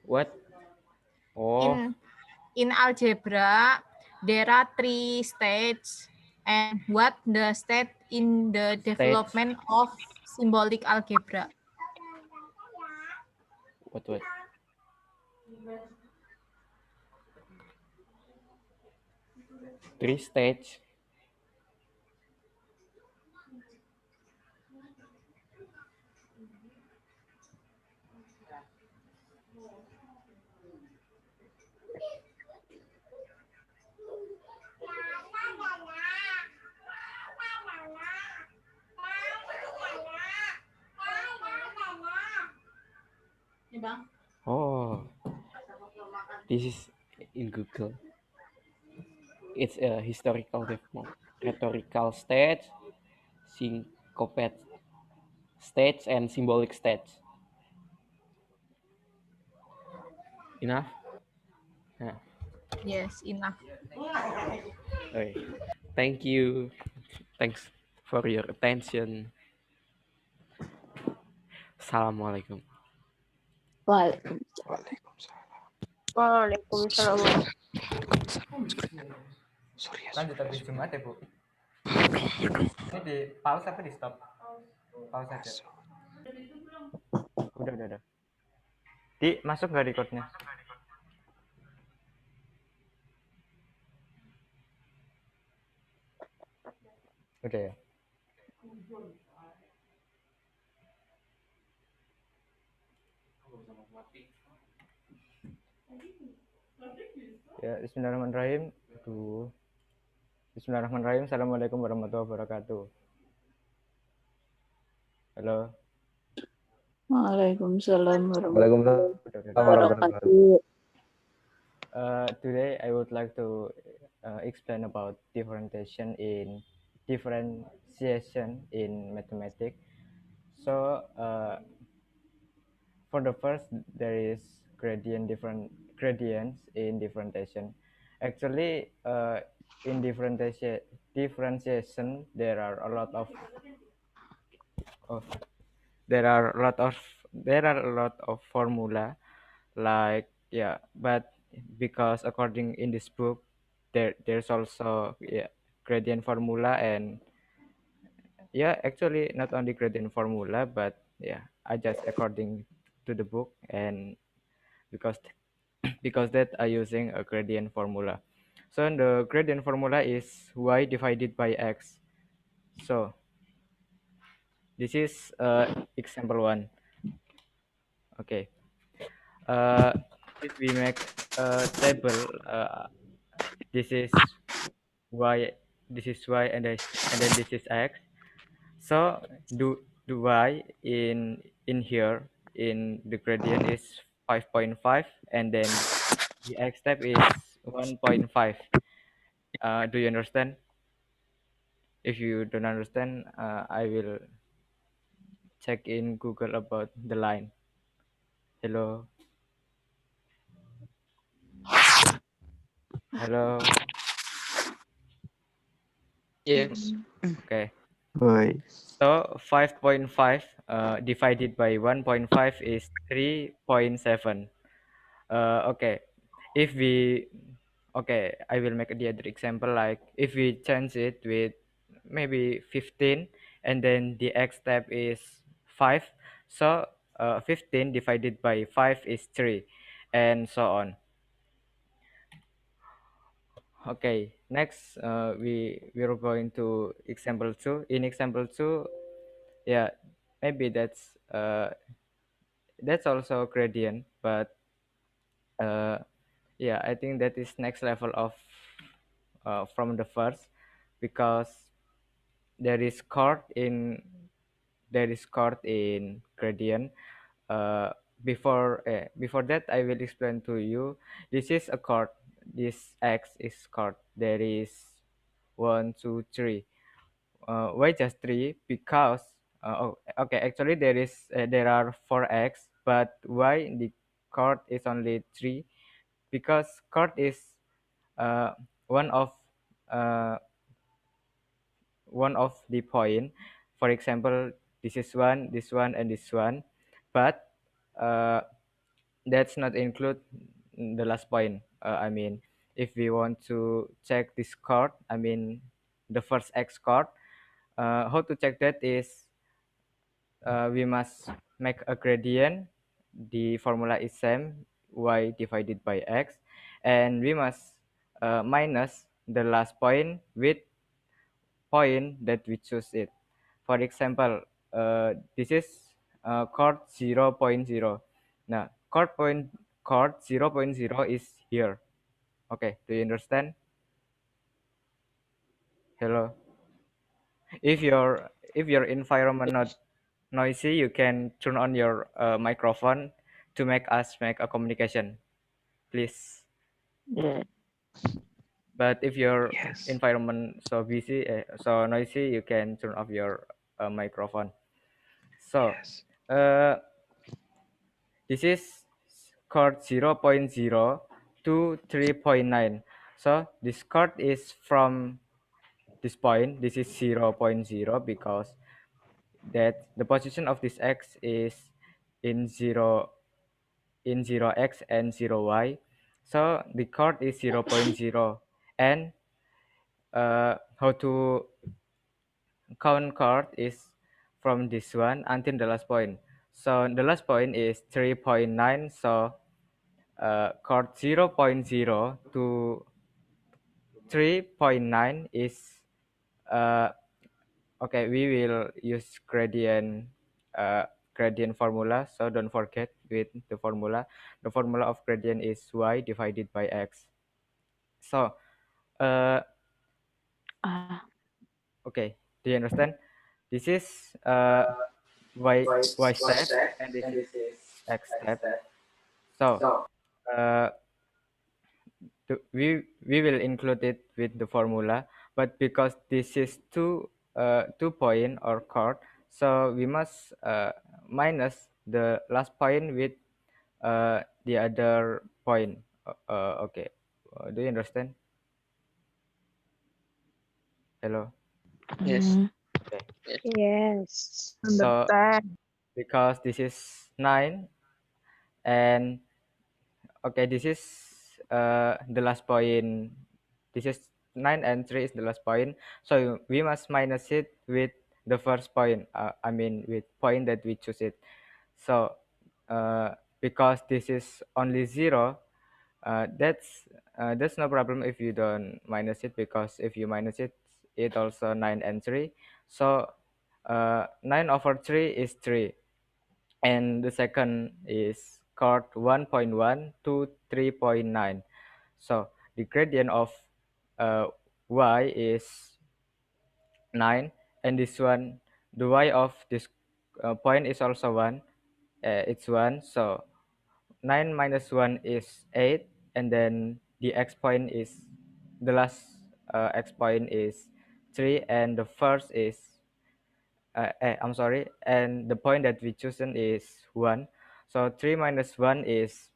What? Oh, In algebra, there are 3 stages. And what the stage in the development of symbolic algebra? What? 3 stage. Oh, this is in Google. It's a historical development, rhetorical stage, syncopate stage, and symbolic stage. Enough? Yeah. Yes, enough. Okay. Thank you. Thanks for your attention. Assalamualaikum. Waalaikumsalam. Waalaikumsalam. Lanjut tapi Jumat ya, Bu. Ini di pause apa di stop? Pause aja. Udah. Masuk nggak recordnya? Udah ya. Ya, Bismillahirrahmanirrahim. Bismillahirrahmanirrahim. Assalamualaikum warahmatullahi wabarakatuh. Halo. Waalaikumsalam warahmatullahi Waalaikumsalam Udah. warahmatullahi wabarakatuh. Today I would like to explain about differentiation in mathematics. So for the first, there is gradients in differentiation. Actually, in differentiation, there are a lot of formula, like, yeah, but because according in this book, there's also, yeah, gradient formula, and yeah, actually not only gradient formula, but yeah, I just according to the book, and because that I using a gradient formula. So the gradient formula is y divided by x. So this is example 1. Okay. If we make a table, this is y, and then this is x. So do y in here in the gradient is 5.5, and then the x step is 1.5. Do you understand? If you don't understand, I will check in Google about the line. Hello. Hello. Yes. Okay. Oi. So 5.5 divided by 1.5 is 3.7. Okay. If we Okay, I will make the other example, like if we change it with maybe 15, and then the x step is 5. So 15 divided by 5 is 3, and so on. Okay, next we're going to example 2. In example 2, yeah, maybe that's also gradient, but yeah, I think that is next level of from the first, because there is chord in gradient. uh, before that, I will explain to you. This is a chord. This x is chord. There is 1, 2, 3. Why just 3? Because okay, actually there are 4x, but why the chord is only 3? Because chord is uh, one of uh, one of the point. For example, this is one, this one, and this one, but uh, that's not include the last point. I mean, if we want to check this chord, I mean the first x chord, how to check that is, we must make a gradient. The formula is same, y divided by x, and we must minus the last point with point that we choose it. For example, this is chord 0, 0.0. Now, chord 0, 0.0 is here. Okay, do you understand? Hello. If your environment not noisy, you can turn on your microphone to make us make a communication, please. Yeah. But if your Yes. environment so busy, so noisy, you can turn off your microphone. So Yes. uh, this is chord 0.0 to 3.9. So this chord is from this point. This is 0.0 because that the position of this x is in 0x and 0y. So the chord is 0.0. And how to count chord is from this one until the last point. So the last point is 3.9. So chord 0.0 to 3.9 is uh, okay. We will use gradient formula. So don't forget with the formula. The formula of gradient is y divided by x. So okay, do you understand? This is y step and this is x step. So uh, we will include it with the formula, but because this is two point or chord, so we must minus the last point with the other point. Okay, do you understand? Hello. Yes. Okay. Yes. Yes. So because this is 9 and okay, this is the last point. This is 9 and 3 is the last point. So we must minus it with the first point. I mean with point that we choose it. So because this is only 0, that's no problem if you don't minus it, because if you minus it, it also 9 and 3. So 9 over 3 is 3. And the second is chord 1.1 to 3.9. So the gradient of uh, y is 9, and this one, the y of this point is also 1. It's 1. So 9 minus 1 is 8, and then the x point is the last x point is 3, and the first is I'm sorry, and the point that we chosen is 1. So 3 minus 1 is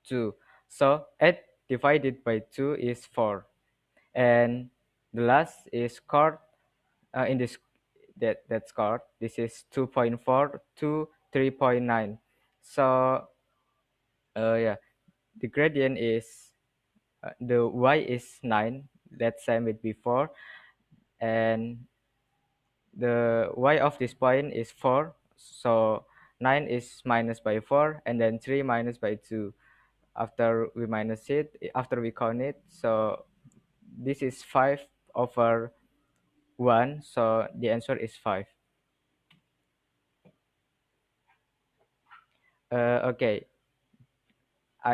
2. So 8 divided by 2 is 4. And the last is chord in this that's chord. This is 2.4 to 3.9. So yeah, the gradient is the y is 9. That's same with before, and the y of this point is 4. So 9 is minus by 4, and then 3 minus by 2. After we minus it, after we count it, so this is 5 over 1. So the answer is 5. Okay,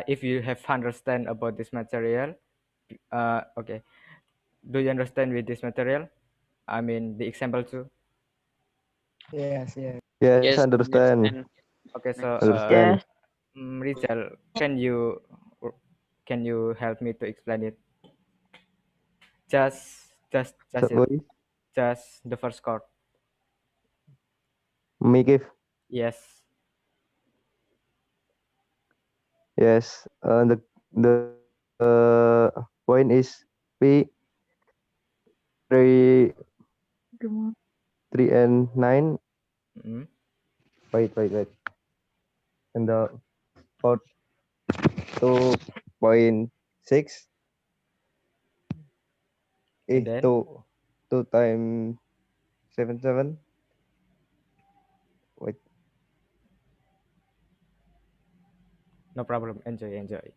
if you have understand about this material, okay, do you understand with this material? I mean the example too. Yes, yes. Yes, Yes. understand. Understand. Okay, so Understand. Rizal, can you help me to explain it? Just So, it. boy, Just the first chord. Mikif. Yes. Yes. The point is P three three and 9. Mm-hmm. Wait. And the chord 2.6 And is then 2 times 7. Wait. no problem. Enjoy. Wait.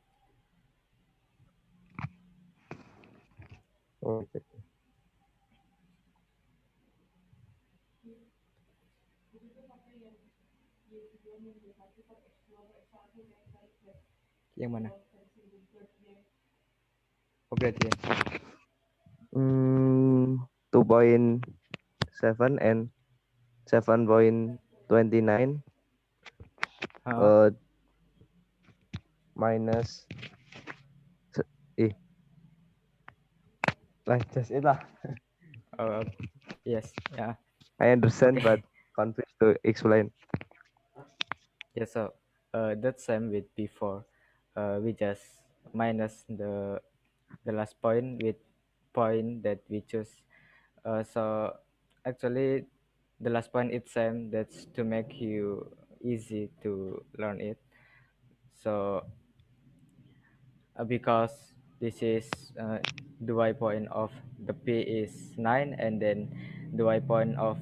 Yang mana? Oh, gradient. 2.7 and 7.29 Huh? uh minus eh like just it lah. Uh, yes. Yeah. I understand Okay. but confused to explain. Yes. So, that's same with before. We just minus the last point with point that we choose. So actually, the last point it's same. That's to make you easy to learn it. So because this is the y point of the p is 9, and then the y point of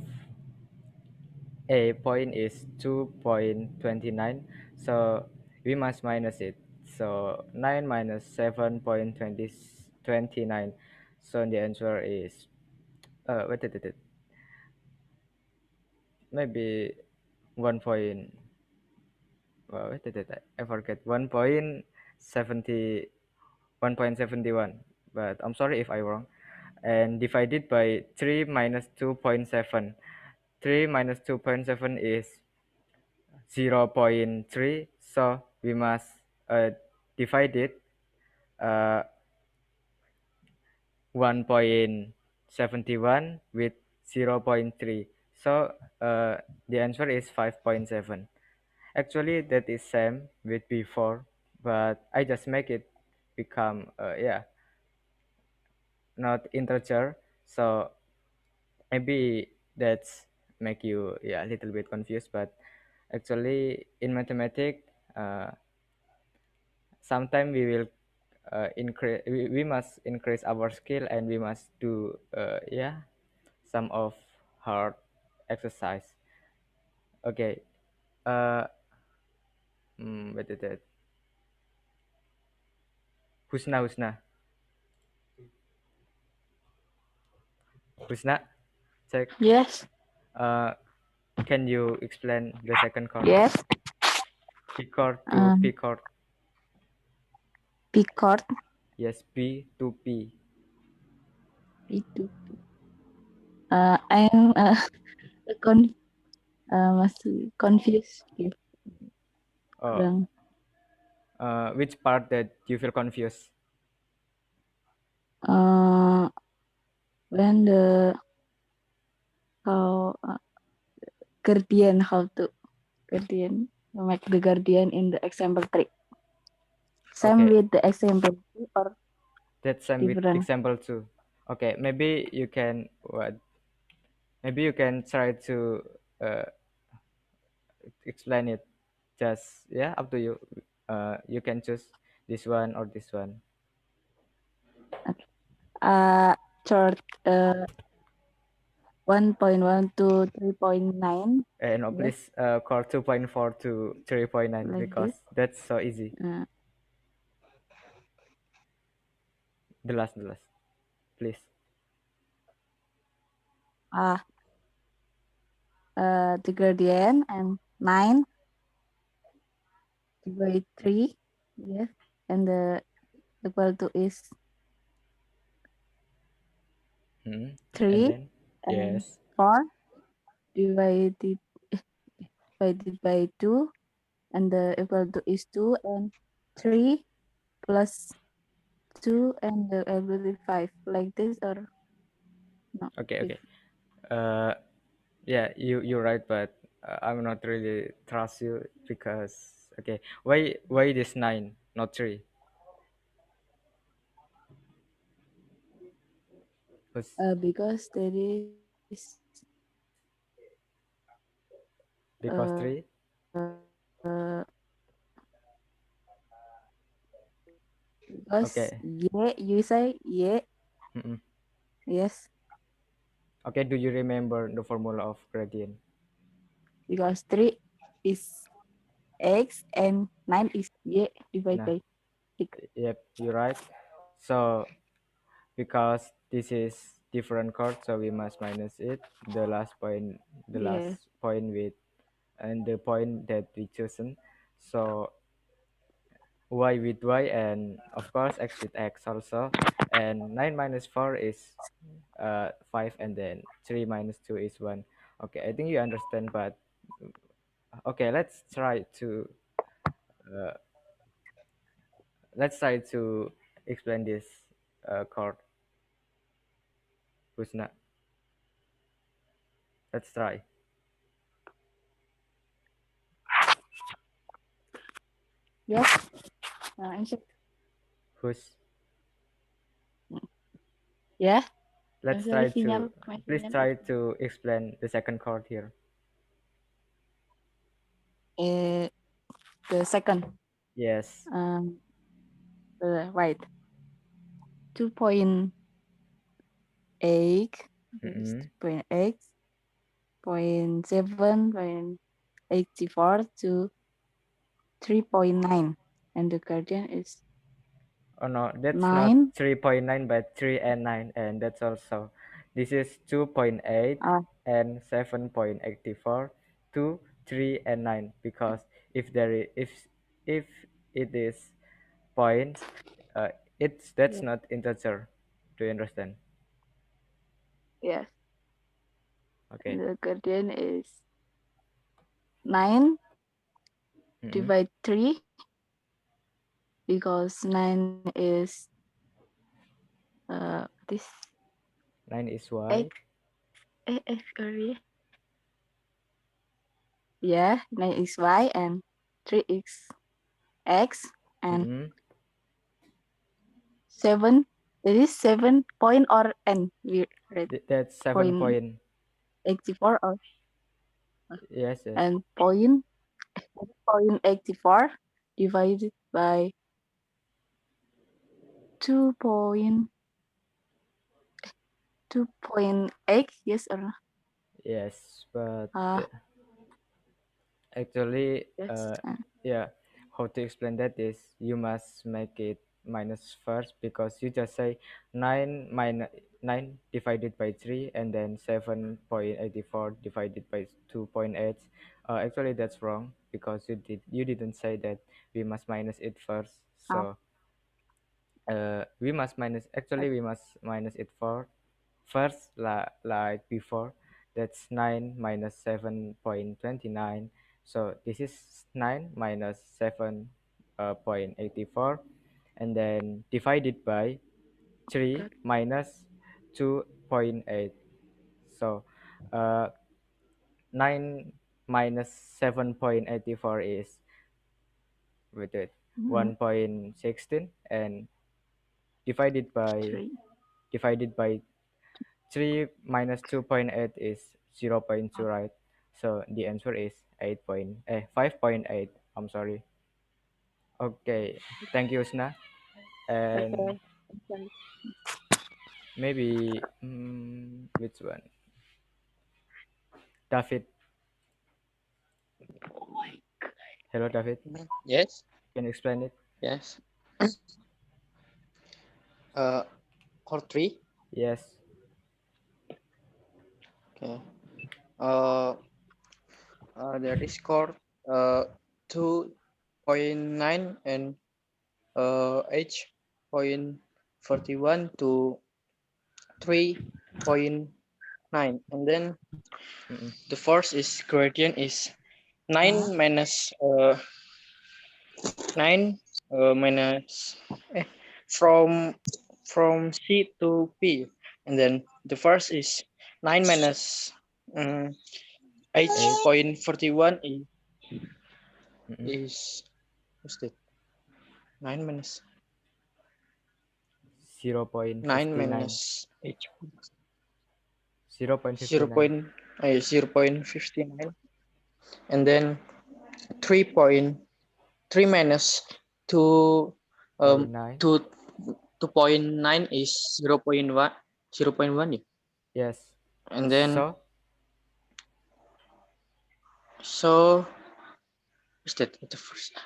a point is 2.29, so we must minus it. So 9 minus 7.29, so the answer is wait, maybe 1 point, wait, I forget, 1.71, but I'm sorry if I wrong. And divided by 3 minus 2.7. 3 minus 2.7 is 0.3, so we must divide it uh, 1.71 with 0.3, so the answer is 5.7. Actually that is same with before, but I just make it become yeah, not integer, so maybe that's make you, yeah, a little bit confused. But actually in mathematics, sometimes we will increase, we must increase our skill, and we must do yeah, some of hard exercise. Okay. uh wait, Husna, Husna, check. Yes. uh can you explain the second chord? Yes. P chord to P Um, chord. P chord. Yes, P to P. P to P. I'm con masih confused. Gitu. uh, Kurang. which part that you feel confused? Uh, when the how guardian, how to guardian make the guardian in the example 3. Same Okay, with the example 2 or that's same with different? example 2. Okay, maybe you can what, maybe you can try to uh, explain it. Just, yeah, up to you. You can choose this one or this one. Okay. Chart 1.1 to 3.9. No, Yes, please call 2.4 to 3.9, like because this. that's so easy. Uh, The last, please. ah, the gradient and 9 divided 3. Yes, and the equal to is And 3 then, and yes. 4 divided divided by 2, and the equal to is 2, and 3 plus 2, and the equal to 5, like this, or no? Okay. uh yeah, you're right, but I'm not really trust you, because okay, why this 9, not 3? Because there is Because uh, 3. because Okay. you say Mm-mm. yes, Okay, do you remember the formula of gradient? because 3 is x and 9 is y divided Nah, by 6. yep, you're right. So because this is different chord, so we must minus it, the last point, the Yes. last point with, and the point that we chosen. So y with y, and of course x with x also. And 9 minus 4 is 5, and then 3 minus 2 is 1. Okay, I think you understand, but okay, uh, let's try to explain this chord, Husna. Let's try. Yes. Answer. Who's? Yeah. Let's Sorry, try to. sinyal. Please try to explain the second chord here. The second. Yes. Right. 2.8. Mm-hmm. 2.8. 0.7.84 to 3.9. And the guardian is Oh no, that's not 9. 3.9 but 3 and 9, and that's also this is 2.8 and 7.84 to 3 and 9, because if there is if it is point, it's that's Yeah. not integer. Do you understand? Yes. Okay. And the guardian is 9 Mm-hmm. divide 3 because 9 is this 9 is X. y. Sorry. Yeah, 9 is y and 3 is x and Mm-hmm. 7. It is 7 point or n. We read That's 7 point point. 84 or Yes, yes. and point 84 divided by 2.8. Yes or no? Yes, but Uh, actually, yes. yeah, how to explain that is you must make it minus first, because you just say 9 minus 9 divided by 3 and then 7.84 divided by 2.8. Actually, that's wrong, because you didn't say that we must minus it first. So we must minus it for first, like before. That's 9 minus 7.29. So this is 9 minus 7.84, and then divided by 3 minus 2.8. So uh, 9 minus 7.84 is with it 1.16, and divided by 3. divided by 3 minus 2.8 is 0.2, right? So the answer is 5.8. I'm sorry. Okay, thank you, Usna. And Okay. maybe which one? David. Hello, David. Yes. Can you explain it? Yes. Chord 3. Yes. Okay. There is chord 2.9 and H.41 to 3.9, and then the first is gradient is 9 minus 9 minus from C to P, and then the first is 9 minus H.41 is what's that? 9 minus 9 0.59. minus H 0. 0.59. 0.59, and then 3.3 minus 2 Point 9. 2 2.9 is 0.1, 0.1, yeah. Yes. And then So so what's that the first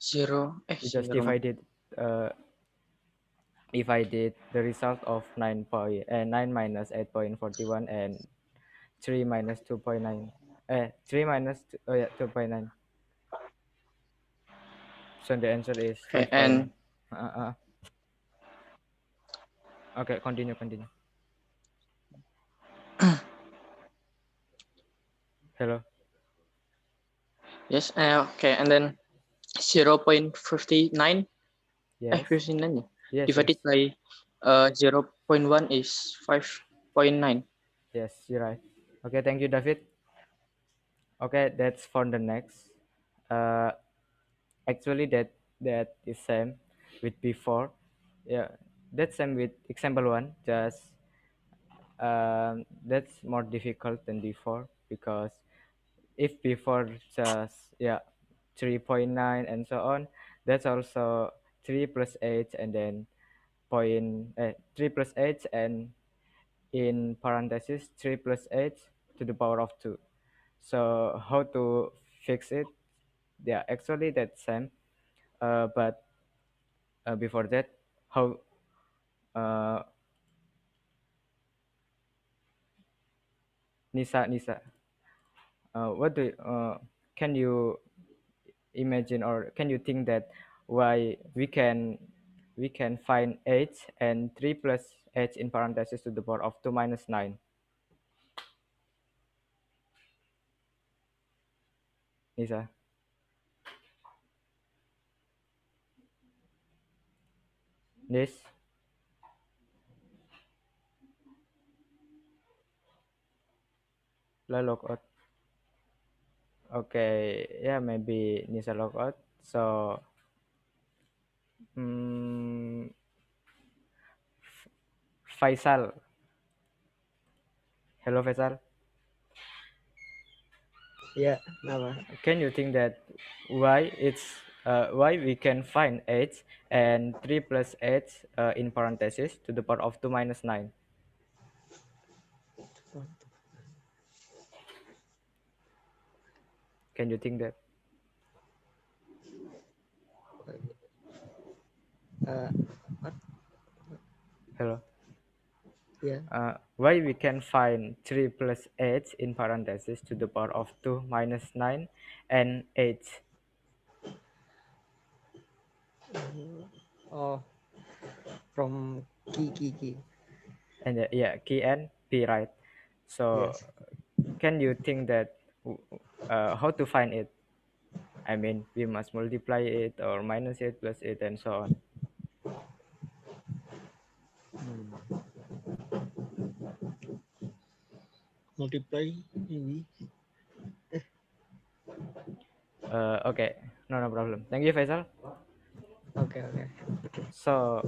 0 you just 0 divided the result of 9 minus 8.41 and 3 minus 2.9, 3 minus 2.9. So the answer is 5 and point. Okay, continue. Hello. yes, okay, and then 0.59 Yes. 59, Yes, divided yes. by 0.1 is 5.9. Yes, you're right. Okay, thank you, David. Okay, that's for the next. Actually, that is same with before. Yeah, that's same with example one. Just that's more difficult than before, because if before just, yeah, 3.9 and so on, that's also 3 plus 8 and then 3 plus 8 and in parentheses 3 plus 8 to the power of 2. So how to fix it? Yeah, actually that's same. But before that, how uh, Nisa, what do can you imagine, or can you think that why we can find 8 and 3 plus 8 in parentheses to the power of 2 minus 9? Nisa, this la log out. Okay, yeah, maybe Nisa log out. So mm, Faisal, hello Faisal, Ya, kenapa? can you think that why we can find 8 and 3 plus 8 in parentheses to the power of 2 minus 9? Can you think that? Uh, what? Hello. Ya, Why we can find 3 plus 8 in parentheses to the power of 2 minus 9 and 8? oh, from key. And yeah, key and p, right? So Yes. can you think that how to find it? I mean, we must multiply it or minus it, plus it, and so on. Multiply maybe. Okay, no problem. Thank you, Faisal. Okay. So,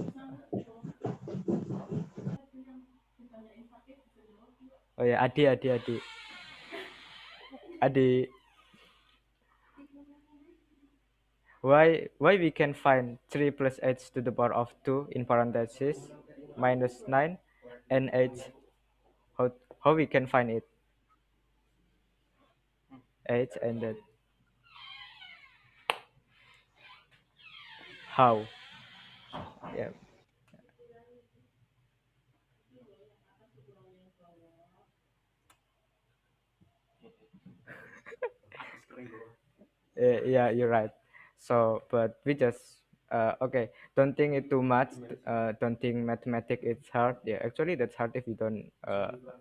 oh yeah, Adi, why we can find 3 plus 8 to the power of 2 in parentheses minus 9 and 8? How how we can find it? 8 and then how? Yeah. Yeah, you're right. So, but we just okay. Don't think it too much. Don't think mathematics is hard. Yeah, actually that's hard if you don't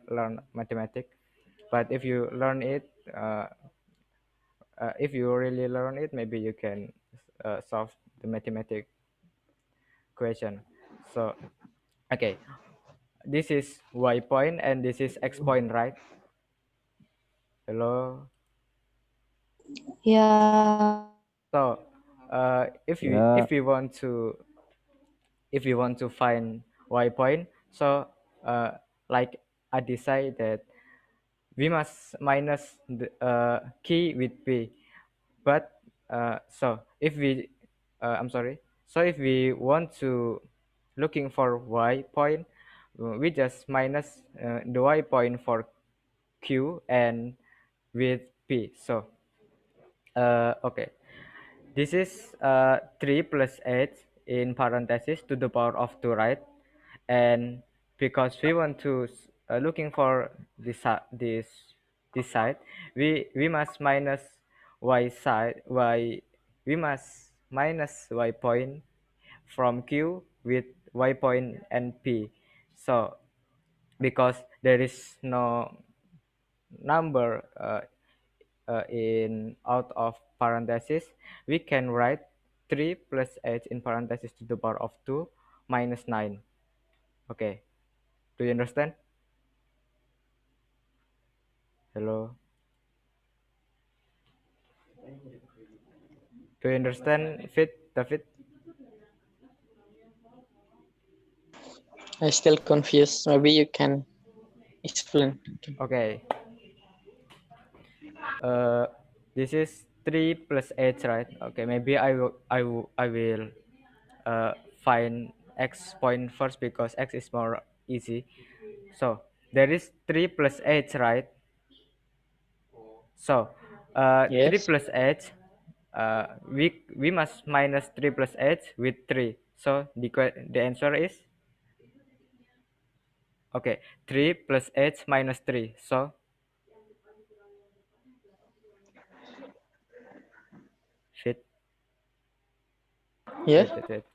learn mathematics. But if you really learn it, maybe you can solve the mathematics question. So, okay, this is y point and this is x point, right? Hello. Yeah. So, if you Ya, if we want to find y point, so like I decide that we must minus the key with p. But if we I'm sorry, so if we want to looking for y point, we just minus the y point for q and with p. So okay, this is 3 plus 8 in parentheses to the power of 2, right? And because we want to looking for this side, we must minus y side y we must minus y point from q with y point and p. So because there is no number in out of parentheses, we can write 3 plus 8 in parentheses to the power of 2 minus 9. Okay, do you understand? Hello. Do you understand, Fit, David? I still confused. Maybe you can explain. Okay. Uh, this is 3 plus h, right? Okay, maybe I will uh, find x point first because x is more easy. So there is 3 plus h, right? So 3 Yes. plus h, we must minus 3 plus h with 3. So the answer is okay, 3 plus h minus 3. So shit. Yes. Wait.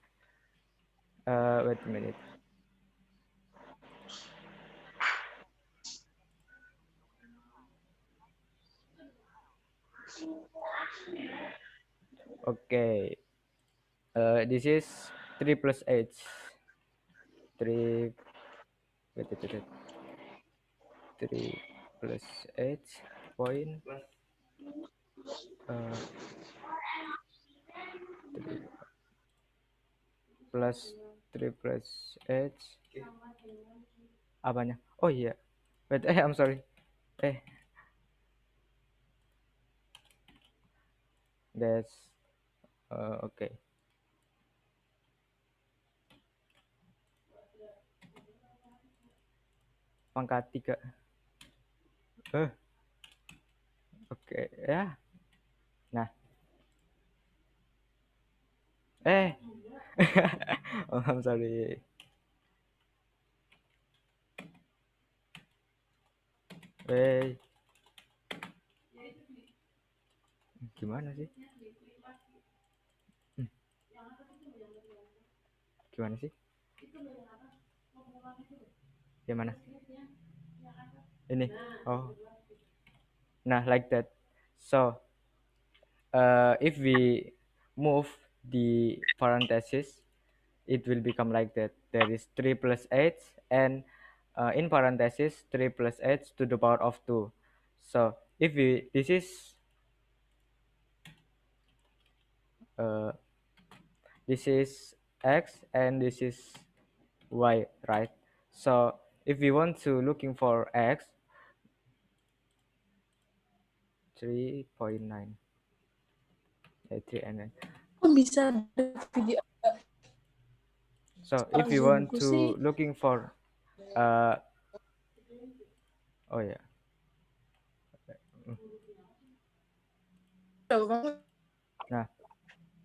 Wait a minute. Okay. This is 3 plus h. 3 wait. 3 plus h point 3 plus 3 plus h apanya? Oh iya. Wait, I'm sorry. Eh, that's okay. Pangkat 3. Eh, oke ya. Nah, eh. Oh, I'm sorry. Eh, gimana sih? Hmm, Gimana sih? Gimana? Ini. Oh. Nah, like that. So, if we move the parenthesis, it will become like that. There is 3 plus h and in parenthesis 3 plus h to the power of 2. So if we uh, this is x and this is y, right? So if we want to looking for x, 3.9, 3 and 9. Kok bisa ada video So if you want Zoomku sih? to looking for uh, oh yeah. Nah,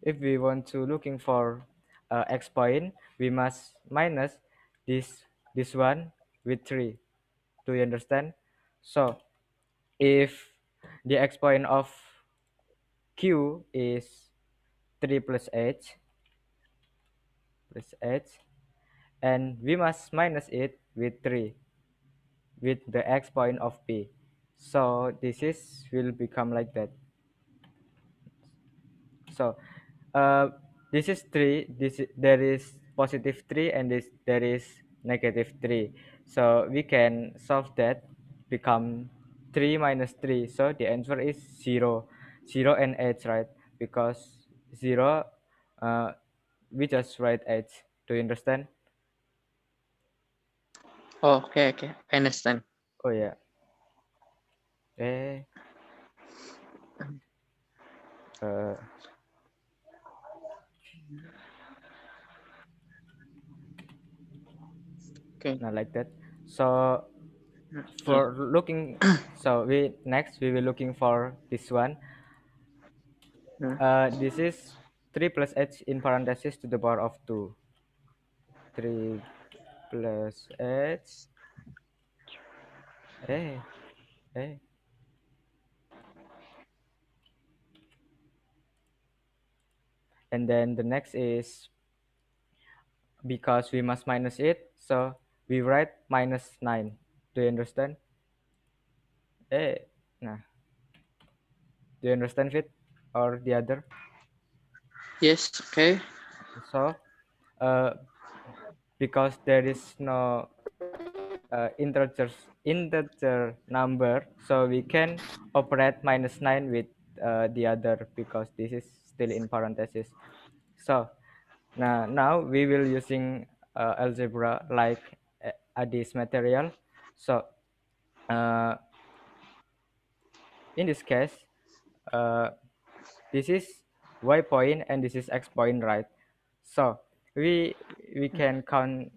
if we want to looking for x point, we must minus this one with 3. Do you understand? So if the x point of q is 3 plus h, and we must minus it with 3 with the x point of p. So this is will become like that. So this is 3, there is positive 3 and there is negative 3. So we can solve that, become 3 minus 3. So the answer is 0. 0 and h, right? Because 0, uh, we just write h. Do you understand? Oh, okay. I understand. Oh yeah. Eh, uh, Okay. Not like that. So for looking, so we will looking for this one. This is 3 plus h in parenthesis to the power of 2. 3 plus h. Eh, eh. And then the next is because we must minus it, so we write minus 9. Do you understand? Nah. Do you understand it or the other? Yes. Okay. So, uh, because there is no integer number, so we can operate minus 9 with the other because this is still in parentheses. So now we will using algebra like this material. So uh, in this case, uh, this is y point and this is x point, right? So we we can count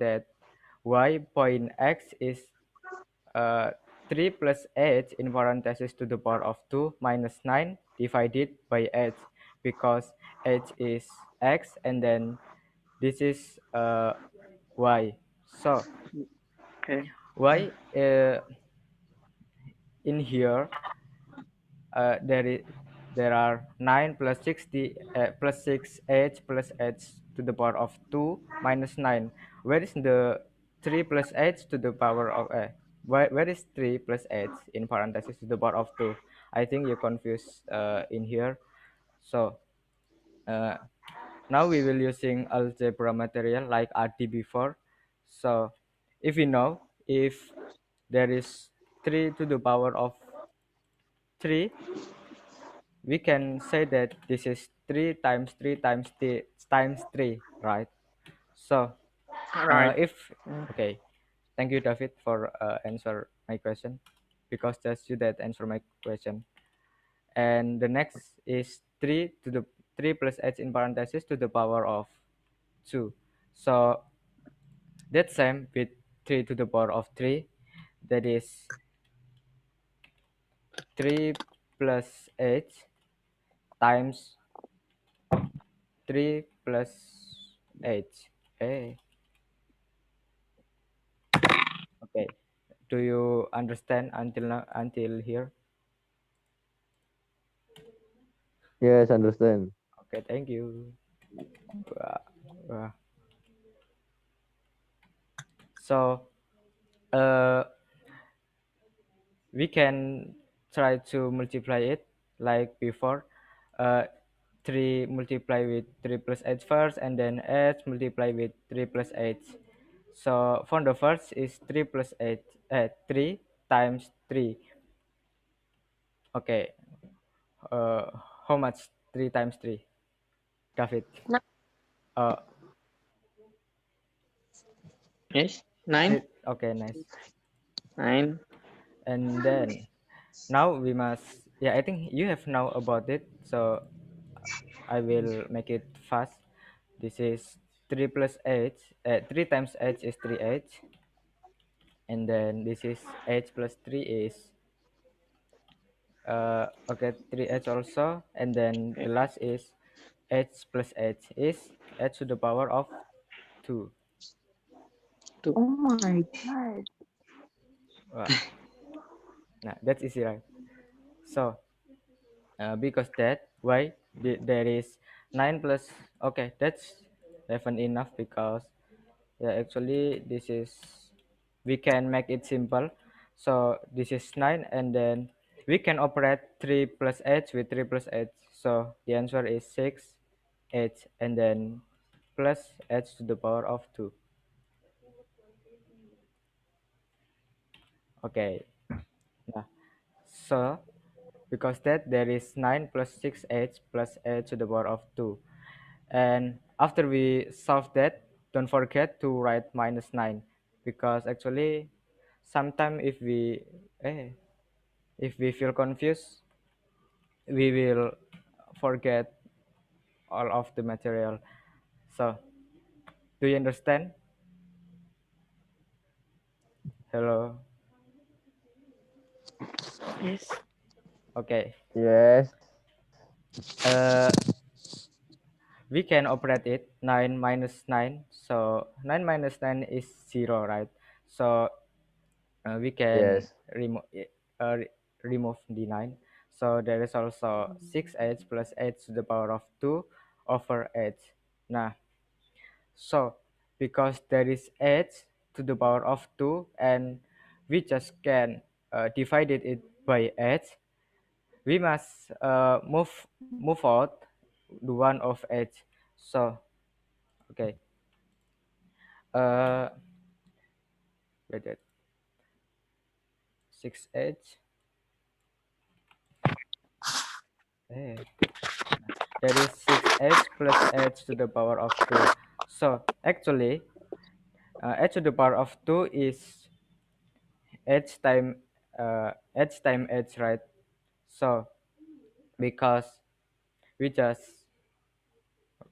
that y point x is uh, 3 plus h in parentheses to the power of 2 minus 9 divided by h, because h is x and then this is y. So Okay. y in here there is there are 9 plus 60 plus 6 h plus h to the power of 2 minus 9. Where is the 3 plus h to the power of where is 3 plus h in parentheses to the power of 2? I think you confused in here. So uh, now we will using algebra material like RT before. So if we know if there is 3 to the power of 3, we can say that this is 3 times 3 times 3 times 3, right? So Right. if okay, thank you David for answer my question, because that's you that answer my question. And the next is 3 to the 3 plus h in parentheses to the power of 2. So that's same with 3 to the power of 3, that is 3 plus h times 3 plus h. Okay. Okay. Do you understand until now, until here? Yes, understand. Okay, thank you. Wah, wah. So, uh, we can try to multiply it like before. Uh, 3 multiply with 3 plus h first, and then h multiply with 3 plus h. So, for the first is 3 plus h, 3 times 3. Okay. Uh, how much 3 times 3? David. Uh, Yes. 9. okay, nice. 9. And then now we must, yeah, I think you have now about it, so I will make it fast. This is 3 plus h, 3 times h is 3h, and then this is h plus 3 is okay, 3h also, and then the last is h plus h is h to the power of 2. Oh my god. Wow. Nah, that's easy, right? So because that why there is 9 plus, okay, that's even enough, because yeah, actually this is, we can make it simple. So this is 9, and then we can operate 3 plus h with 3 plus h, so the answer is 6 h, and then plus h to the power of 2. Okay, nah, so because that there is 9 plus 6h plus h to the power of 2. And after we solve that, don't forget to write minus 9, because actually sometimes if we feel confused, we will forget all of the material. So do you understand? Hello. Yes. Okay. Yes. uh we can operate it 9 minus 9, so 9 minus 9 is 0, right? So we can Yes. remove the 9. So there is also 6h plus h to the power of 2 over h. Now, so because there is h to the power of 2, and we just can divide it by h, we must move out the one of h. So okay, uh wait, 6h There is 6h plus h to the power of 2. So actually, h to the power of 2 is h time h, right? So because we just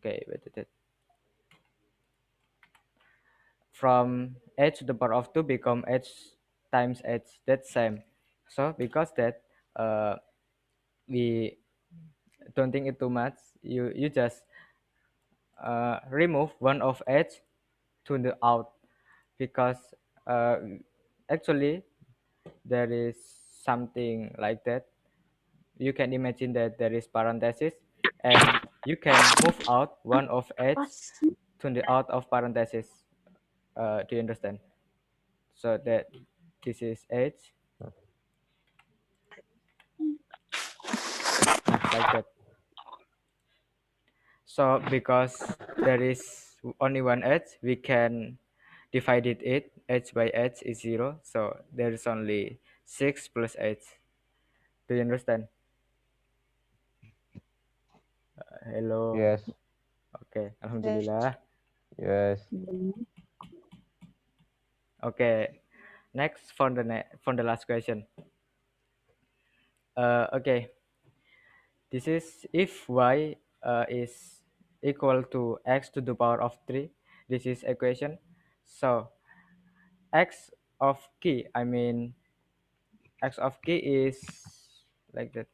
wait, from h to the power of 2 become h times h, that's same. So because that, we don't think it too much, you just remove one of h to the out, because uh, actually there is something like that. You can imagine that there is parenthesis, and you can move out one of h to the out of parenthesis. Do you understand? So that this is h, like that. So because there is only one h, we can divide it h by h is 0, so there is only 6 plus h. Do you understand? Hello. Yes. Okay, alhamdulillah. Yes. Okay, next for for the last question. Okay, this is if y is equal to x to the power of 3. This is equation. So x of key, I mean x of key is like that.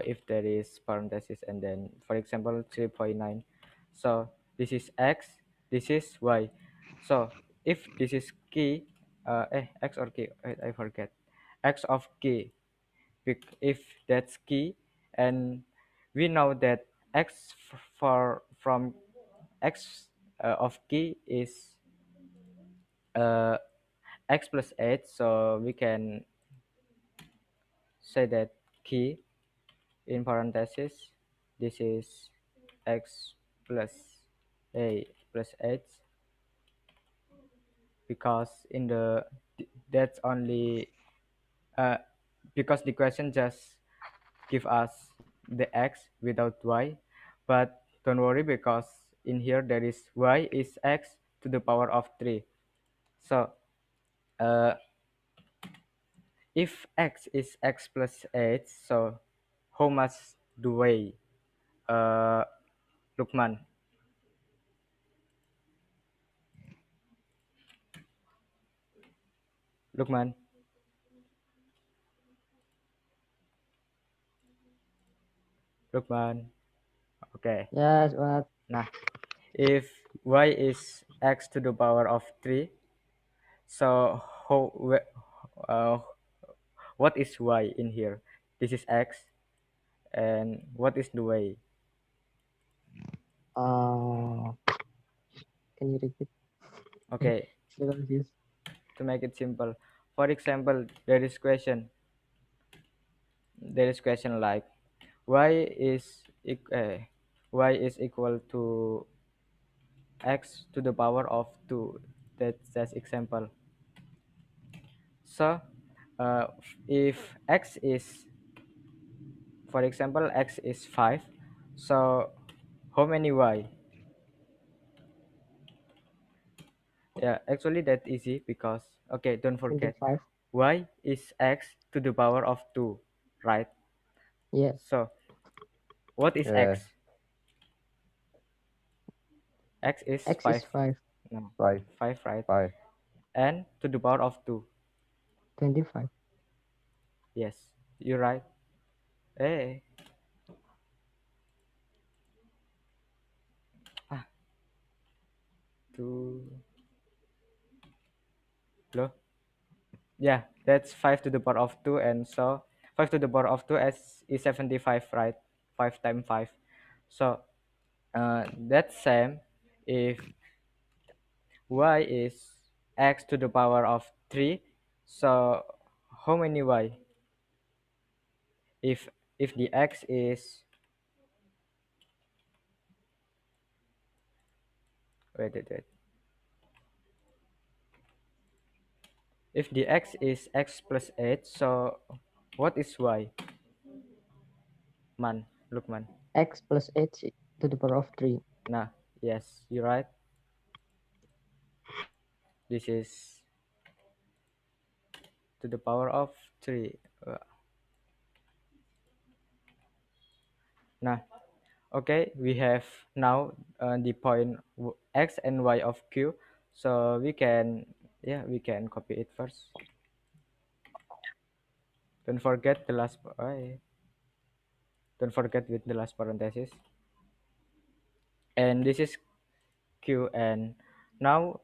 If there is parenthesis and then for example 3.9, so this is x, this is y. So if this is key, x or key, I forget, x of key, if that's key, and we know that x for from x of key is uh, x plus 8, so we can say that key in parenthesis, this is x plus a plus h, because in the that's only uh, because the question just give us the x without y, but don't worry, because in here there is y is x to the power of 3. So uh, if x is x plus 8, so how much do we, uh, Lukman? Lukman, Lukman. Okay. Yes, what? Nah, if y is x to the power of 3, so uh, what is y in here? This is x, and what is the y? Uh, can you repeat? Okay, So confused. to make it simple, for example, there is question like y is y is equal to x to the power of 2. That's example. So if x is, for example, x is 5, so how many y? Yeah, actually that easy, because okay, don't forget, 25. y is x to the power of 2, right? Yeah. So what is Yes. x? X is X 5. is 5. No, 5. 5, right? 5. And to the power of 2. 25. Yes, you're right. Hey, ah, 2. Loh. Yeah, that's 5 to the power of 2, and so 5 to the power of 2 is 75, right? 5 times 5. So that's same if y is x to the power of 3. So how many y? If the x is, wait. If the x is x plus 8, so What is y? Man, look man. X plus h to the power of 3. Nah, yes, you're right. This is to the power of 3. Nah, okay, we have now the point x and y of q. So we can, yeah, we can copy it first. Don't forget the last, don't forget with the last parenthesis. And this is q, and now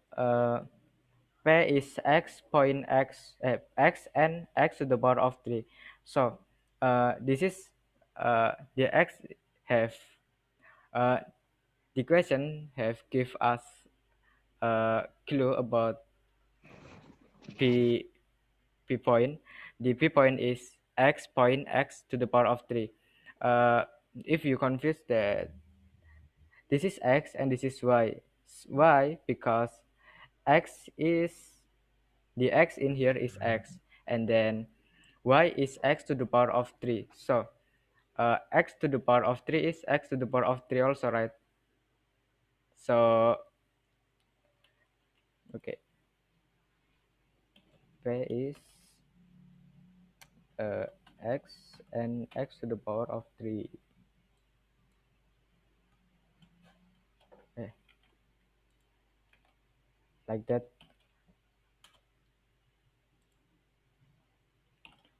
p is x point x, x and x to the power of 3. So this is the x have the question have give us a clue about p point. The p point is x point x to the power of 3. If you confuse that this is x and this is y. Why? Because x is the x in here is x, and then y is x to the power of 3. So x to the power of 3 is x to the power of 3 also, right? So okay, p is x and x to the power of 3. Like that.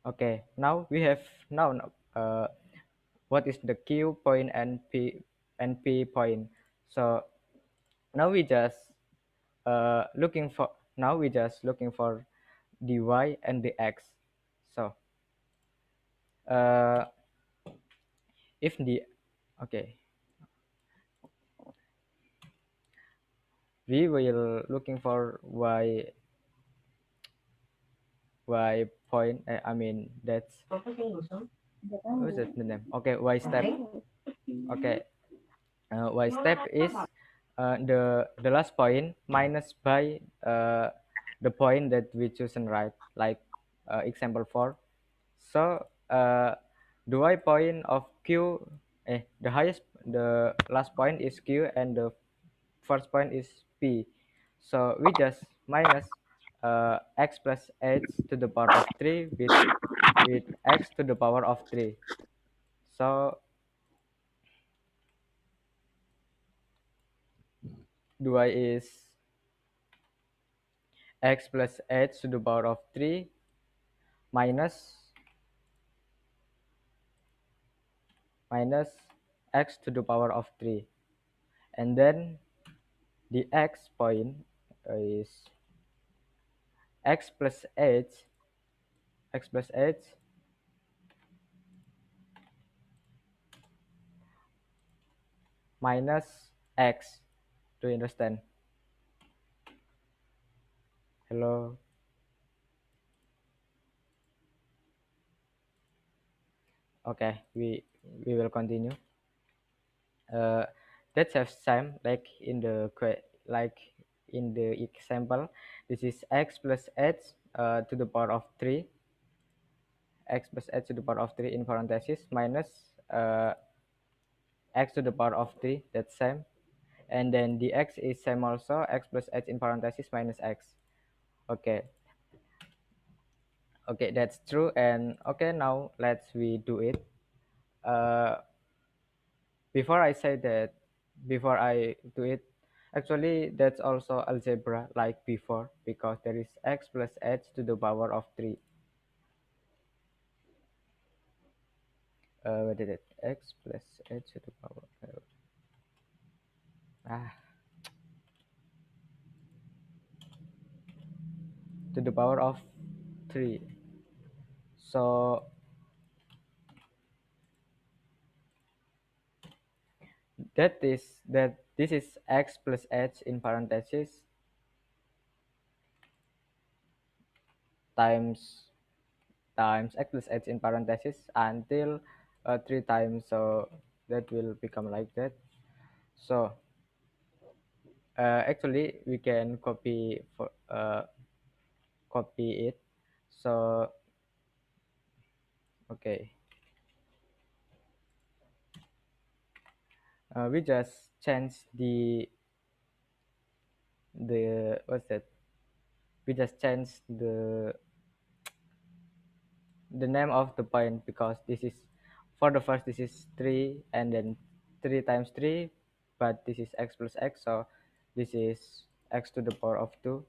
Okay, now we have what is the q point and p point. So now we just looking for the y and the x. So uh, if the okay, we will looking for y point, I mean that's what's that the name. Okay, y step. Okay, y step is the last point minus by the point that we chosen, right, like example 4. So the y point of q, the last point is q and the first point is p. So we just minus x plus h to the power of 3 with x to the power of 3. So the y is x plus h to the power of 3 minus x to the power of 3, and then the x point is x plus h minus x. Do you understand? Hello. Okay, we will continue. That have same like in the example. This is x plus h to the power of 3, x plus h to the power of 3 in parenthesis minus x to the power of 3. That's same, and then the x is same also, x plus h in parenthesis minus x. Okay, okay, that's true. And okay, now let's we do it. uh before I say that, before I do it, actually that's also algebra like before, because there is x plus h to the power of 3. What is it? X plus h to the power ah to the power of 3. So that this is x plus h in parenthesis times x plus h in parenthesis until 3 times. So that will become like that. So actually we can copy it. So Okay. We just change the what's that? We just change the name of the point, because this is for the first, this is 3 and then 3 times 3, but this is x plus x, so this is x to the power of 2.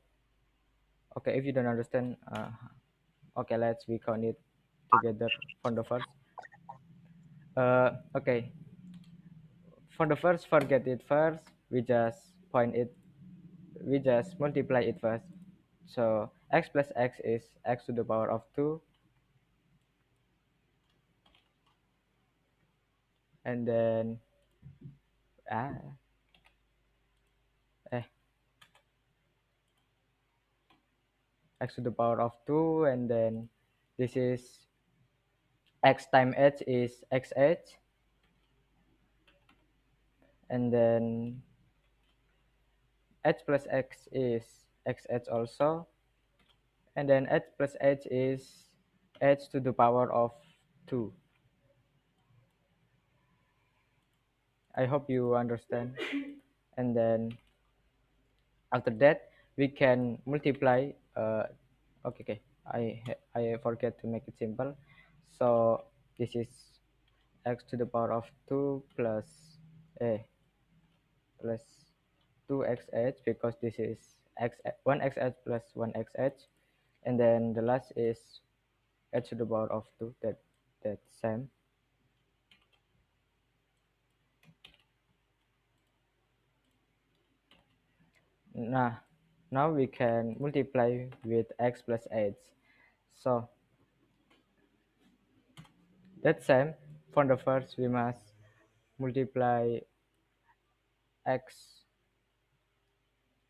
Okay, if you don't understand, okay, let's we count it together from the first. Okay, for the first, forget it first, we just point it, we just multiply it first. So x plus x is x to the power of 2, and then ah eh x to the power of 2, and then this is x times h is xh, and then h plus x is xh also, and then h plus h is h to the power of 2. I hope you understand. And then after that we can multiply okay, I forget to make it simple. So this is x to the power of 2 plus a plus 2xh, because this is x 1xh plus 1xh, and then the last is h to the power of 2, that's same. Now we can multiply with x plus h, so that's same. For the first, we must multiply x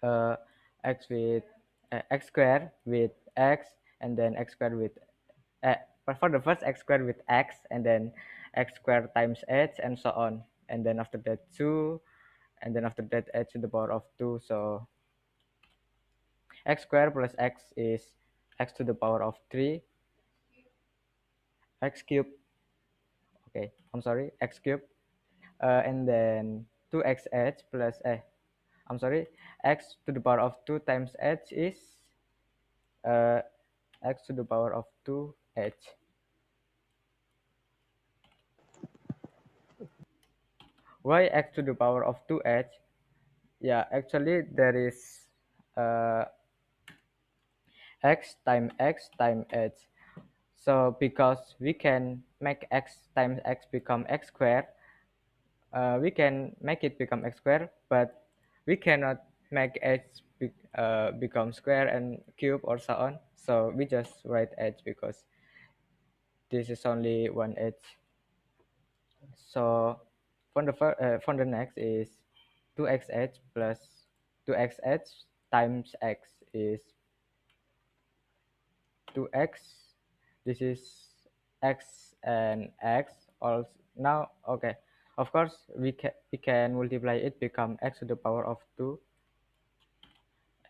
uh, x with x square with x, and then x square with but for the first, x square with x, and then x square times h, and so on, and then after that 2, and then after that h to the power of 2. So x square plus x is x to the power of 3, x cube, okay, I'm sorry, x cube, and then 2xh plus I'm sorry, x to the power of 2 times h is uh, x to the power of 2h. Why x to the power of 2h? Yeah, actually there is uh, x times h. So because we can make x times x become x squared, we can make it become x squared, but we cannot make become square and cube or so on. So we just write h, because this is only one h. So for the next is 2xh plus 2xh times x is 2x. This is x and x. Also now, okay, of course we can multiply it become x to the power of 2,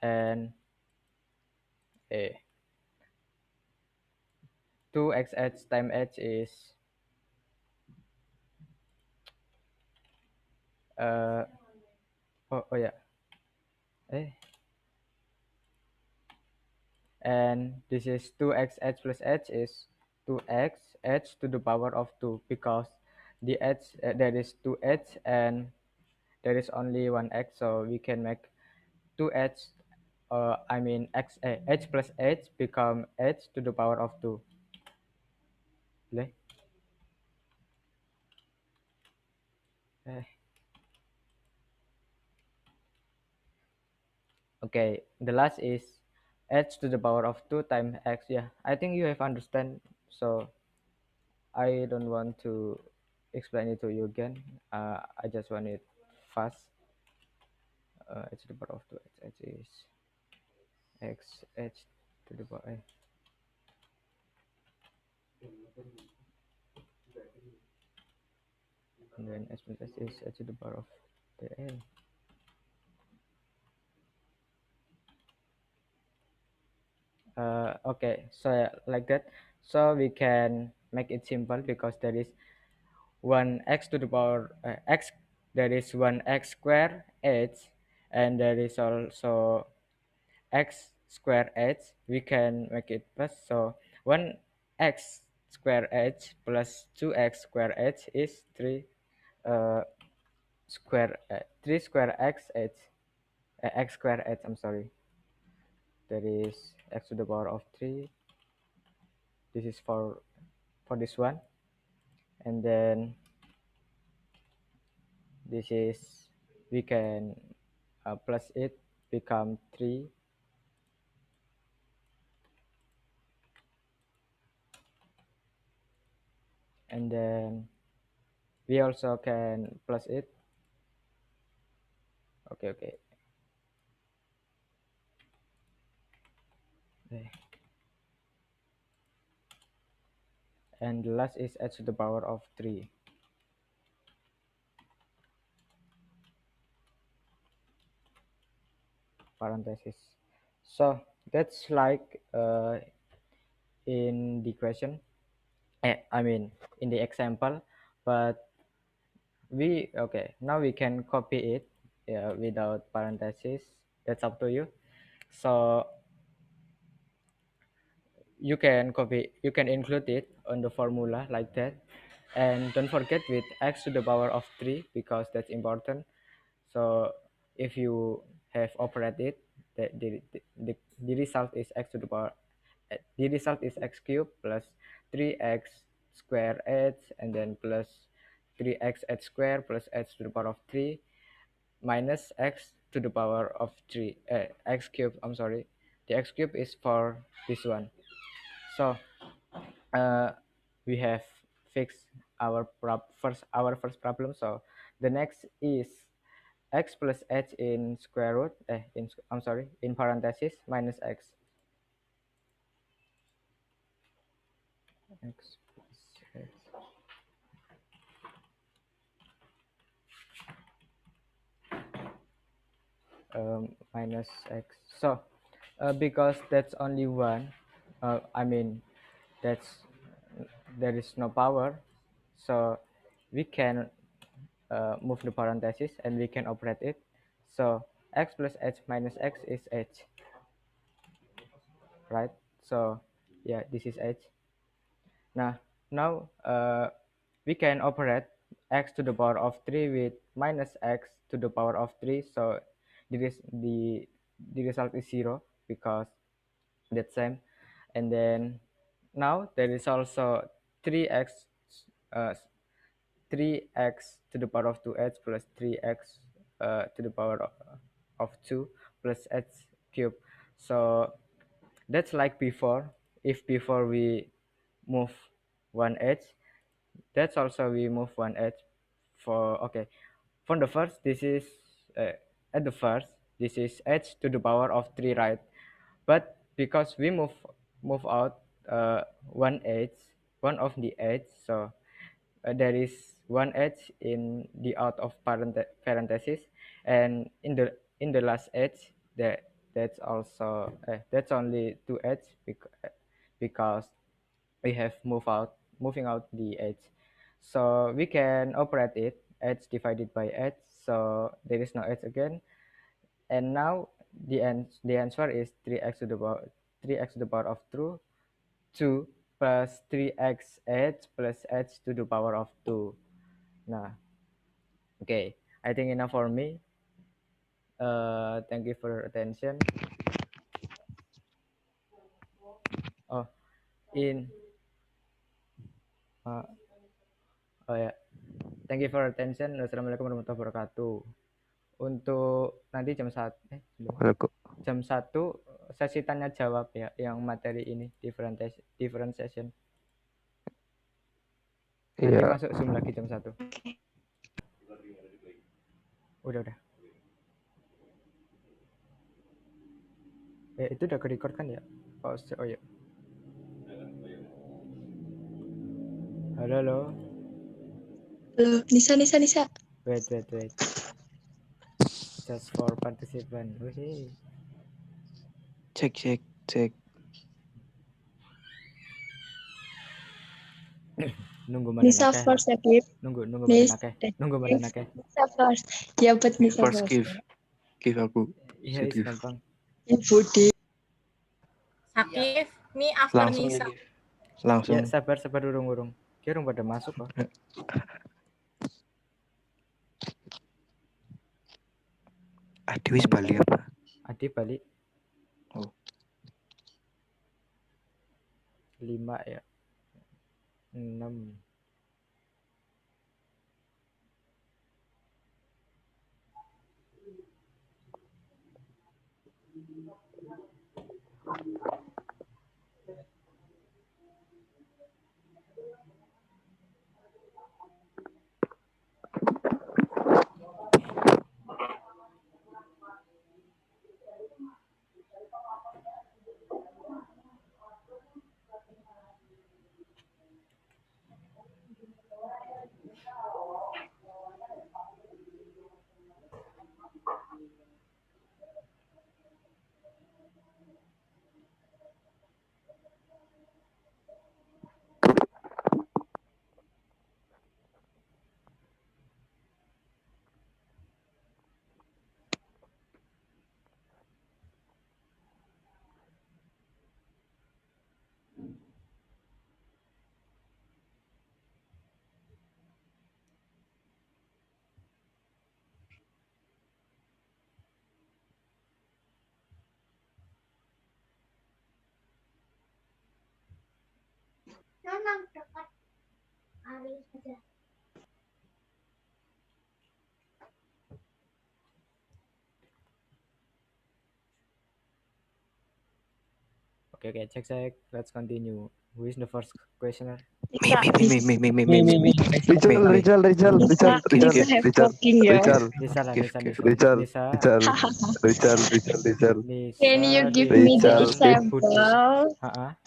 and a 2xh times h is uh oh yeah, eh and this is 2xh plus h is 2x h to the power of 2, because the h there is 2h and there is only one x, so we can make 2h I mean h plus h become h to the power of 2. Le- eh, okay, the last is h to the power of 2 times x. Yeah, I think you have understand, so I don't want to explain it to you again. I just want it fast. H to the power of 2 h is x h to the power and then h plus h is h to the power of the a. Okay, so yeah, like that, so we can make it simple because there is one x to the power x, there is one x square h, and there is also x square h. We can make it plus, so 1x square h plus 2x square h is 3 uh, square 3 square x h, x square h, I'm sorry. There is x to the power of 3. This is for this one, and then this is, we can plus it, become 3, and then we also can plus it. Okay. Okay. And the last is h to the power of 3 parenthesis. So that's like in the question, I mean in the example, but now we can copy it without parenthesis. That's up to you. So you can include it on the formula like that, and don't forget with x to the power of 3 because that's important. So if you have operated, the result is x to the power, the result is x cubed plus 3x square h, and then plus 3x h square plus h to the power of 3 minus x to the power of 3 x cubed, I'm sorry. The x cubed is for this one. So uh, we have fixed our first problem. So the next is x plus h in square root I'm sorry, in parenthesis minus x plus h minus x. So because that's only one, I mean that's there is no power, so we can move the parenthesis and we can operate it. So x plus h minus x is h, right? So yeah, this is h. Now we can operate x to the power of 3 with minus x to the power of 3. So the result is 0 because that's same. And then now there is also 3x, uh, 3x to the power of 2h plus 3x to the power of 2 plus h cubed. So that's like before. If before we move one edge, that's also we move one edge. For okay, from the first, this is at the first, this is h to the power of 3, right? But because we move out one edge, one of the edge, so there is one edge in the out of parenthesis, and in the last edge, that's also that's only two edge because we have moving out the edge. So we can operate it edge divided by edge, so there is no edge again. And now the answer is 3x to the power of 2 plus 3x h plus h to the power of 2. Nah, okay, I think enough for me. Thank you for your attention. Oh, in uh, oh ya, thank you for your attention. Wassalamualaikum warahmatullahi wabarakatuh. Untuk nanti jam 1 sesi tanya jawab ya, yang materi ini differentiation. Nanti masuk Zoom lagi jam 1. Udah. Itu udah ke-record kan ya? Oh ya. Halo. Nisa. Wait. Just for participant. Cek. Nunggu mana Nisa nakeh? first, Akif. Nunggu mana nakeh? Nunggu mana nakeh? Nisa first. Ya, but Nisa First first. give aku Iya, is give. gampang. Budi. Sakif, me after Langsung Nisa. give. Langsung. Ya, sabar urung. Kira pada masuk kok. Adi wis balik apa? Adi balik. Oh. 5 ya. 6. Okay, check. Let's continue. Who is the first questioner? Me. Nisa have talking ya. Nisa. Can you give Nisa, me the Budi. example? Ha-ha.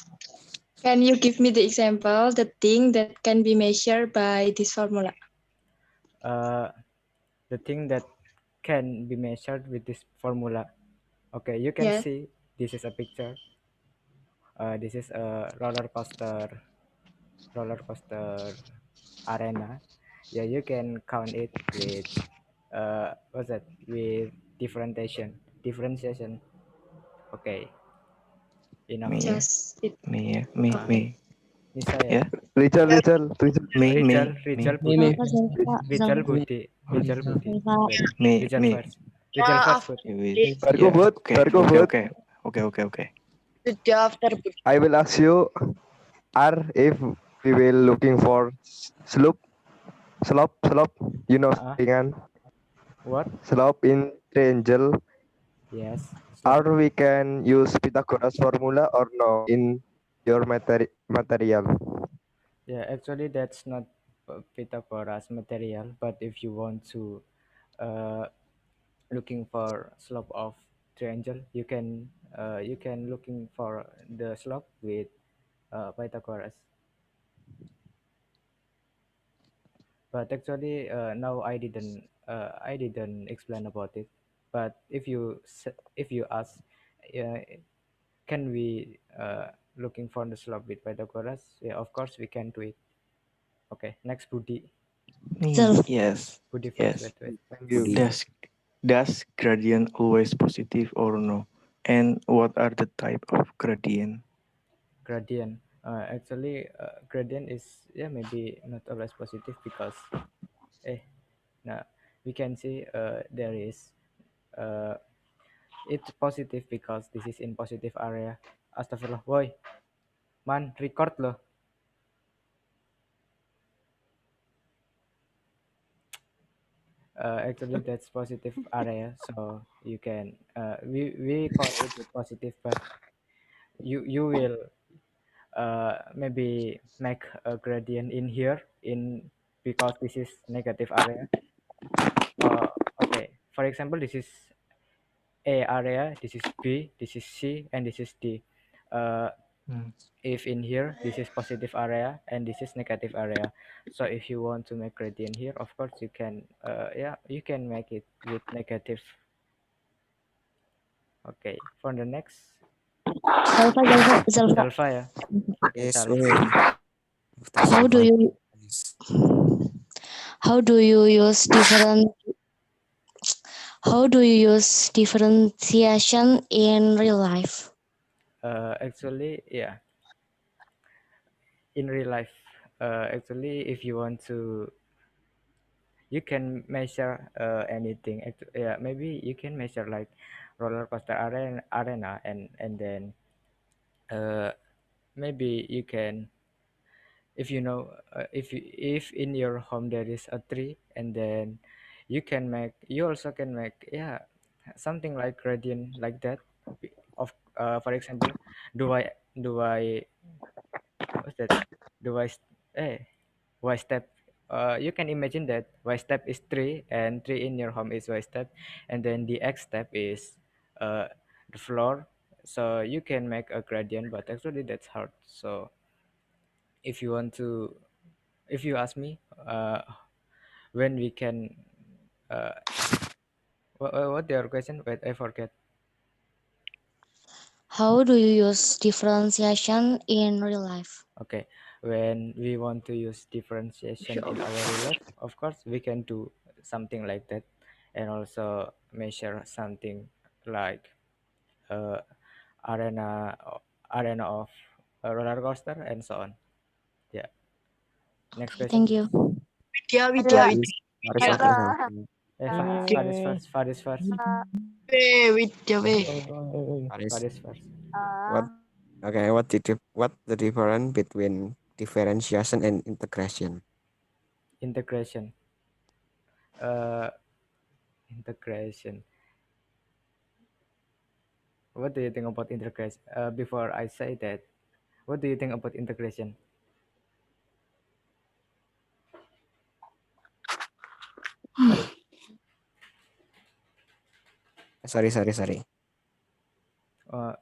Can you give me the example, the thing that can be measured by this formula? The thing that can be measured with this formula. Okay, you can Yes. see this is a picture. This is a roller coaster arena. Yeah, you can count it with what's that? With differentiation. Okay, enough. Just it. Me. Nisa ya. Yeah. Rizal. Rizal Budi. Rizal Budi. Wait. Me. Rizal first, Bud. Okay. I will ask you, R, if we will looking for slope. You know, sampingan. What? Slope in triangle. Yes. Or we can use Pythagoras formula or no in your material. Yeah, actually that's not Pythagoras material, but if you want to looking for slope of triangle, you can looking for the slope with Pythagoras. But actually now I didn't explain about it. But if you ask, uh, can we looking for the slope with Pythagoras? Yeah, of course we can do it. Okay, next Budi. Yes. Budi first. Wait. Thank you. Does gradient always positive or no? And what are the type of gradient? Gradient. Actually, gradient is maybe not always positive because now we can see there is it's positive because this is in positive area. Astagfirullah, boy, man, record loh. Actually that's positive area, so you can we call it positive, but you will maybe make a gradient in here in because this is negative area. Okay, for example, this is A area, this is B, this is C, and this is D. If in here this is positive area and this is negative area, so if you want to make gradient here, of course you can you can make it with negative. Okay, for the next Zalfa. Zalfa ya. Okay, Yes, Zalfa. How do you how do you use different how do you use differentiation in real life? Actually, yeah, in real life, actually, if you want to, you can measure anything. Yeah, maybe you can measure like roller coaster arena, and then uh, maybe you can, if you know, if in your home there is a tree, and then you also can make, yeah, something like gradient like that. Of For example, do I what's that do I st- y step, you can imagine that y step is 3, and 3 in your home is y step, and then the x step is uh, the floor. So you can make a gradient, but actually that's hard. So if you want to, if you ask me, when we can, uh, what your question? Wait, I forget. How do you use differentiation in real life? Okay, when we want to use differentiation in our real life, of course we can do something like that, and also measure something like uh, arena arena of a roller coaster and so on. Yeah. Next Okay, question, thank you. please. Vidya, Vidya, Ada, Vidya. Faris Vidya. after ada, something. Faris uh, first. Faris first. Vidya, Faris, Faris first. what? uh, Okay, what the difference between differentiation and integration? Integration. Uh, Integration. What do you think about integration? Before I say that, what do you think about integration? Faris. Sorry.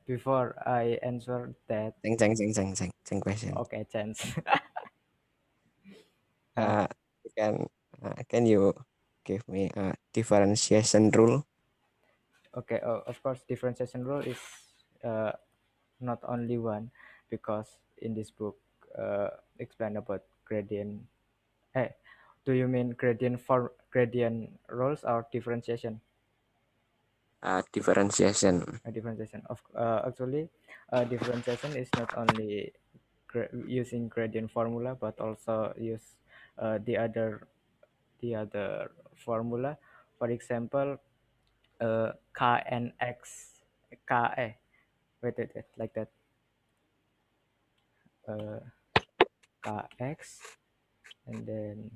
Before I answer that, Sing question. okay, chance. Uh, can you give me a differentiation rule? Okay, of course, differentiation rule is uh, not only one, because in this book explain about gradient. Hey, do you mean gradient rules or differentiation? Differentiation. Differentiation. Actually, differentiation is not only using gradient formula, but also use the other formula. For example, k and x, k wait, like that. uh, Kx, and then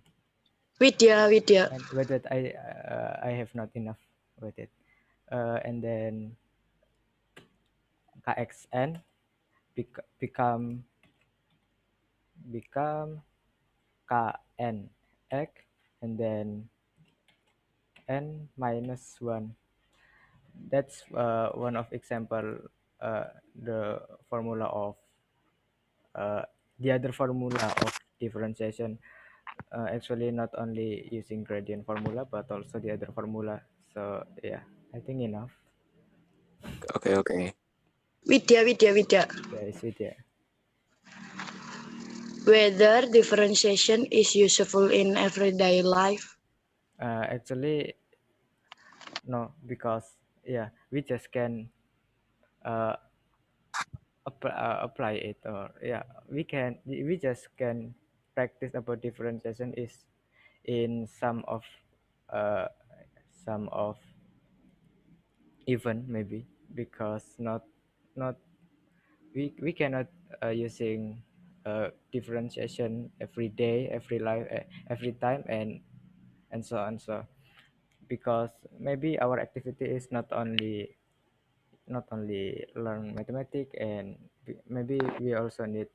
Vidya. and wait, I have not enough. Wait, and then kxn become kn x, and then n minus 1. That's one of example, the formula of uh, the other formula of differentiation. Actually, not only using gradient formula, but also the other formula. So yeah, I think enough. Okay. Vidya. Yeah, it's with, yeah. Whether differentiation is useful in everyday life. Actually, no, because yeah, we just can uh, apply it, or yeah, we just can practice about differentiation is in uh, some of event maybe, because not we cannot using differentiation every day, every life, every time, and so on. So because maybe our activity is not only learn mathematics, and maybe we also need,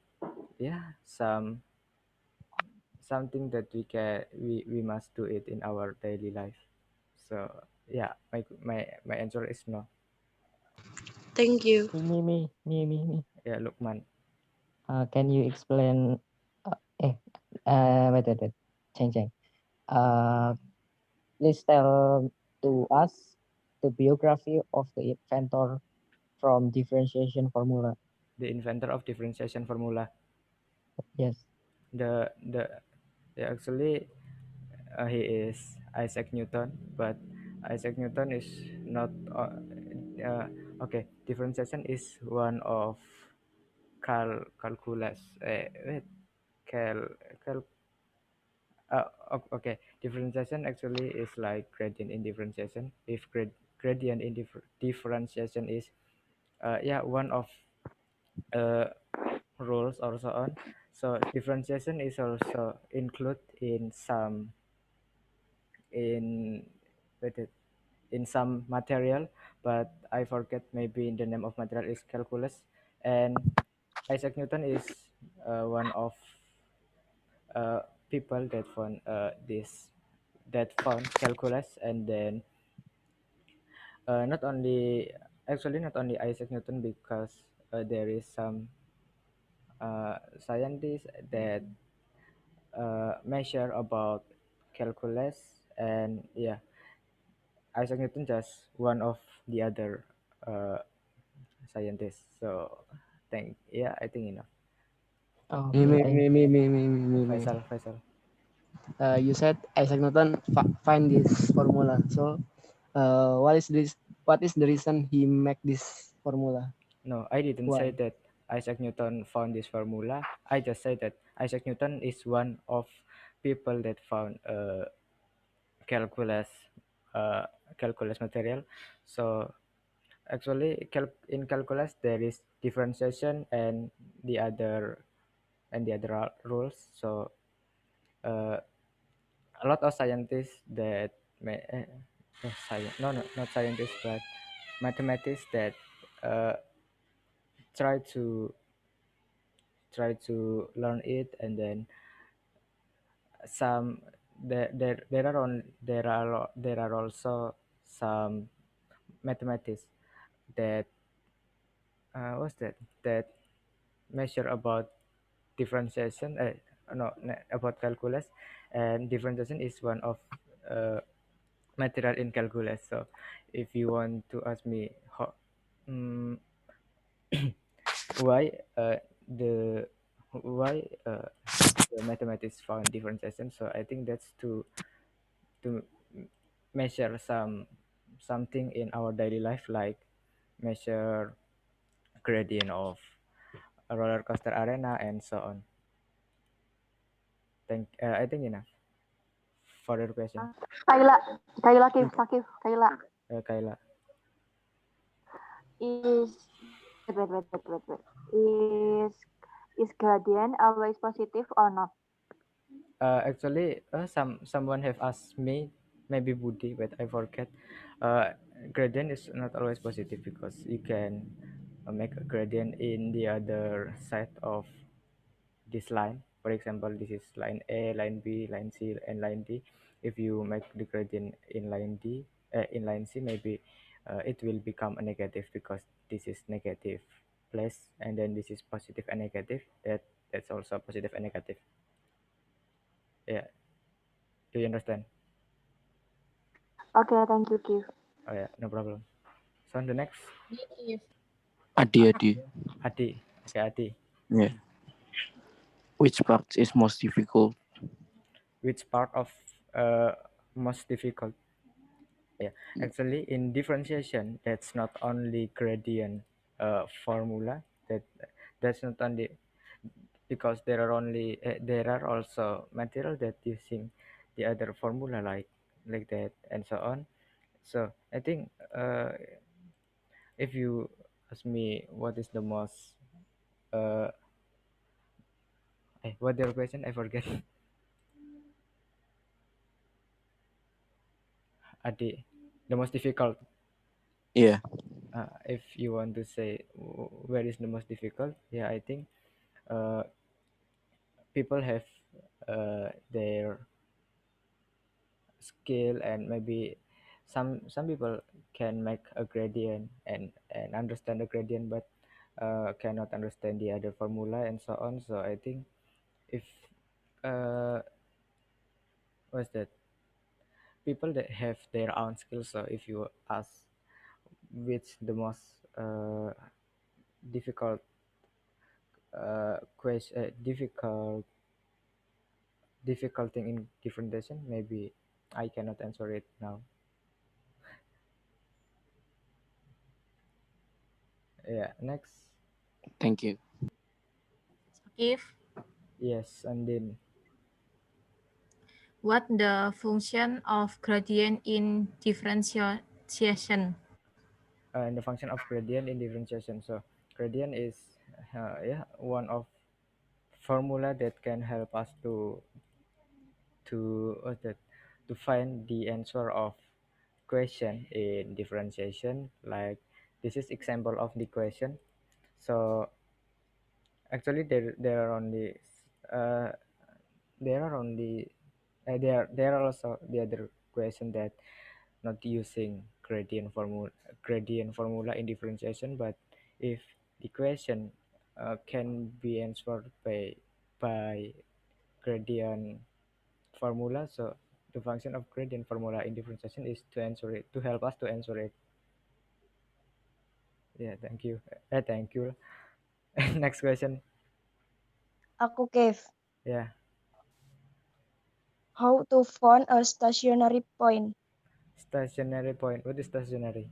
yeah, something that we must do it in our daily life. So yeah, my answer is no. Thank you. Me. Yeah, Lukman. Can you explain? Eh, wait. Cheng. Uh, please tell to us the biography of the inventor from differentiation formula. The inventor of differentiation formula. Yes. the yeah, actually he is Isaac Newton, but Isaac Newton is not okay. Differentiation is one of calculus. Wait, cal cal. Okay, differentiation actually is like gradient in differentiation. If gradient in differentiation is yeah, one of uh, rules or so on. So differentiation is also include in some in with it in some material, but I forget, maybe the name of material is calculus. And Isaac Newton is one of uh, people that found this that found calculus. And then not only actually not only Isaac Newton, because there is some scientists that measure about calculus. And yeah, Isaac Newton just one of the other uh, scientists. So yeah, I think enough. Okay, thank you. Faisal, Faisal. You said Isaac Newton find this formula. So, what is this? What is the reason he make this formula? No, I didn't say Why? that Isaac Newton found this formula. I just said that Isaac Newton is one of people that found calculus uh, calculus material. So actually in calculus there is differentiation and the other rules. So uh, a lot of scientists that may science, no, not scientists, but mathematics that uh, try to learn it. And then some there are also some mathematics that what's that that measure about differentiation, no, about calculus. And differentiation is one of uh, material in calculus. So if you want to ask me how, mm, why the why the mathematics found differentiation, so I think that's to measure something in our daily life, like measure gradient of a roller coaster arena and so on. I think enough. Further question. Kayla, Kayla, Sakif, Kayla. Kayla. Is wait. Is gradient always positive or not? Actually, someone have asked me, maybe Budi, but I forget. Gradient is not always positive, because you can make a gradient in the other side of this line. For example, this is line A, line B, line C, and line D. If you make the gradient in line in line C, maybe it will become a negative, because this is negative place, and then this is positive and negative. That's also positive and negative. Yeah, do you understand? Okay, thank you, Kif. Oh yeah, no problem. So the next, Adi. Adi. Okay, Adi. Yeah. Which part is most difficult? Which part of most difficult? Yeah, actually in differentiation, that's not only gradient formula. That's not only, because there are also material that using the other formula, like that and so on. So I think if you ask me what is the most what your question, I forget. Adi, the most difficult. Yeah. If you want to say where is the most difficult, yeah, I think uh, people have their skill, and maybe some people can make a gradient and understand the gradient, but cannot understand the other formula and so on. So I think if uh, what's that, people that have their own skills. So if you ask which the most difficult difficult difficult thing in differentiation, maybe I cannot answer it now. Yeah, next. Thank you. If Yes, and then what the function of gradient in differentiation? and the function of gradient in differentiation. So gradient is yeah, one of formula that can help us what's that, to find the answer of question in differentiation. Like this is example of the question. So actually there are only uh, there are only there are also the other question that not using gradient formula in differentiation, but if the question can be answered by gradient formula, so the function of gradient formula in differentiation is to answer it, to help us to answer it. Yeah, thank you. Thank you. Next question. Aku Kev. Yeah. How to find a stationary point? Stationary point. What is stationary?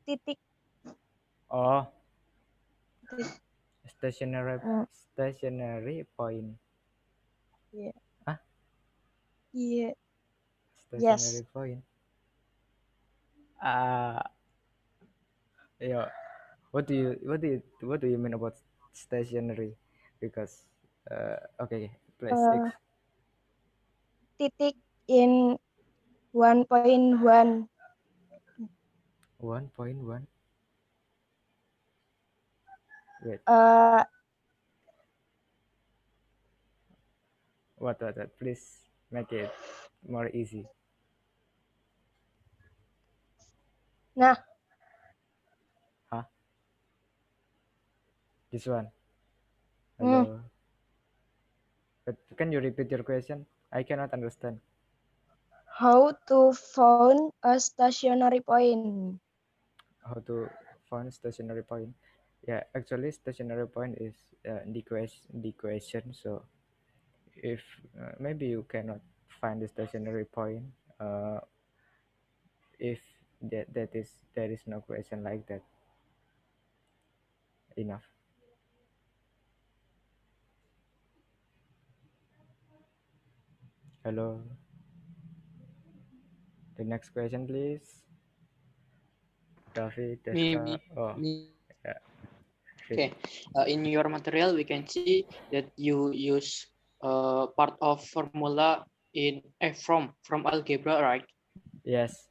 Titik. Oh, Titik. stationary Mm, stationary point. yeah. Ah, Yeah. Yes. stationary point. Uh yeah. What do you mean about stationary? Because okay, please Uh, Titik in 1.1. 1.1. Wait, Uh, what? Please make it more easy. nah, Huh? This one. hmm, Hello. But can you repeat your question? I cannot understand. how to find a stationary point? How to find stationary point? Yeah, actually, stationary point is the question. So if maybe you cannot find the stationary point, uh, if there is no question like that enough. Hello. The next question, please. David, Deska. Maybe, Oh, me. yeah. Read. Okay. In your material, we can see that you use part of formula in from algebra, right? Yes.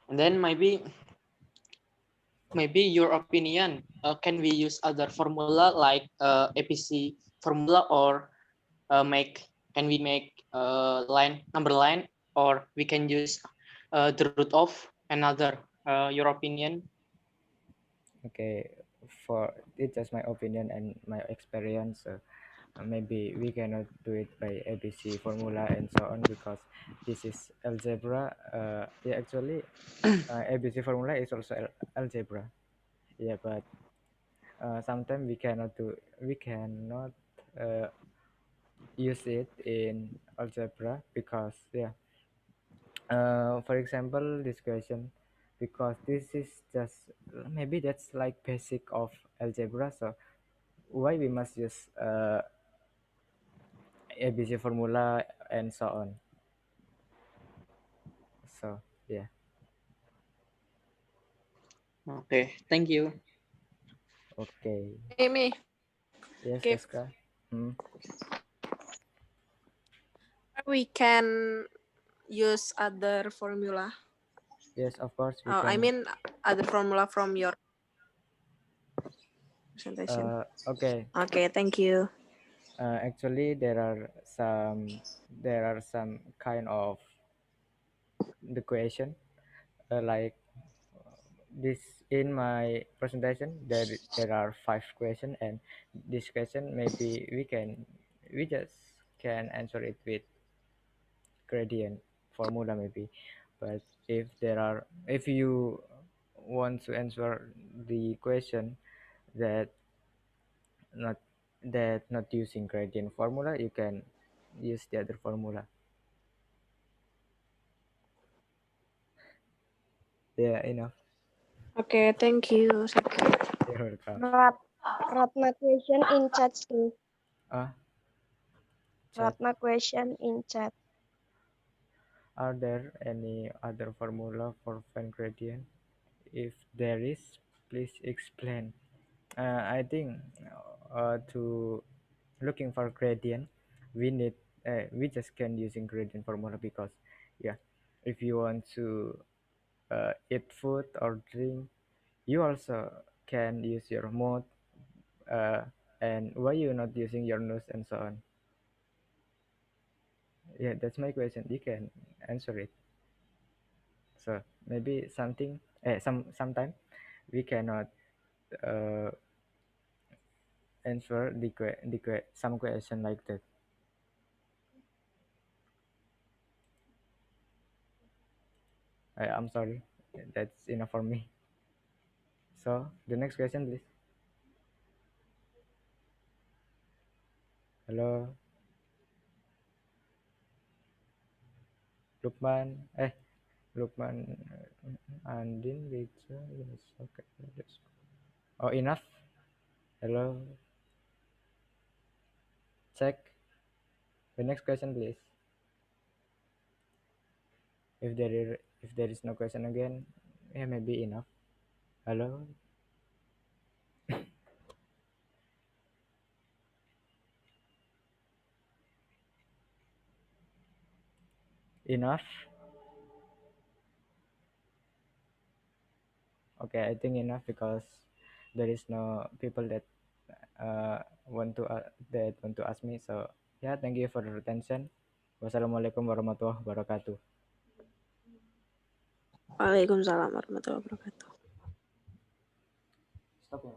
And then maybe your opinion, can we use other formula like APC formula, or can we make number line, or we can use the root of another, your opinion? Okay. For it's just my opinion and my experience. Maybe we cannot do it by ABC formula and so on because this is algebra. Yeah, actually, ABC formula is also algebra. Yeah, but sometimes we cannot uh, use it in algebra because yeah. For example, this question, because this is just maybe that's like basic of algebra. So why we must use ABC formula and so on. So yeah. Okay, thank you. Okay. Me, Yes, Kev. Deska. Hmm. We can use other formula. Yes, of course we I can. mean, other formula from your presentation. Okay. Okay, thank you. Actually, there are some kind of the question like this in my presentation. There are 5 questions, and this question maybe we just can answer it with gradient formula maybe. But if you want to answer the question that not that not using gradient formula, you can use the other formula. Yeah, enough. Okay, thank you. You're welcome. Ratna question in chat, please. Chat. Ratna question in chat. Are there any other formula for fan gradient? If there is, please explain. I think to looking for gradient, we need we just can using gradient formula because yeah, if you want to eat food or drink, you also can use your mouth. Uh, and why you not using your nose and so on? Yeah, that's my question. You can answer it. So maybe sometime we cannot uh, answer some question like that. I'm sorry. That's enough for me. So the next question, please. Hello, Lukman. Lukman, Andin, Rachel. Yes, okay. Let's go. Oh, enough. Hello, check. The next question, please. If there is no question again, yeah, maybe enough. Hello, enough. Okay, I think enough because there is no people that that want to ask me. So yeah, thank you for your attention. Wassalamualaikum warahmatullahi wabarakatuh. Waalaikumsalam warahmatullahi wabarakatuh. Stop ya.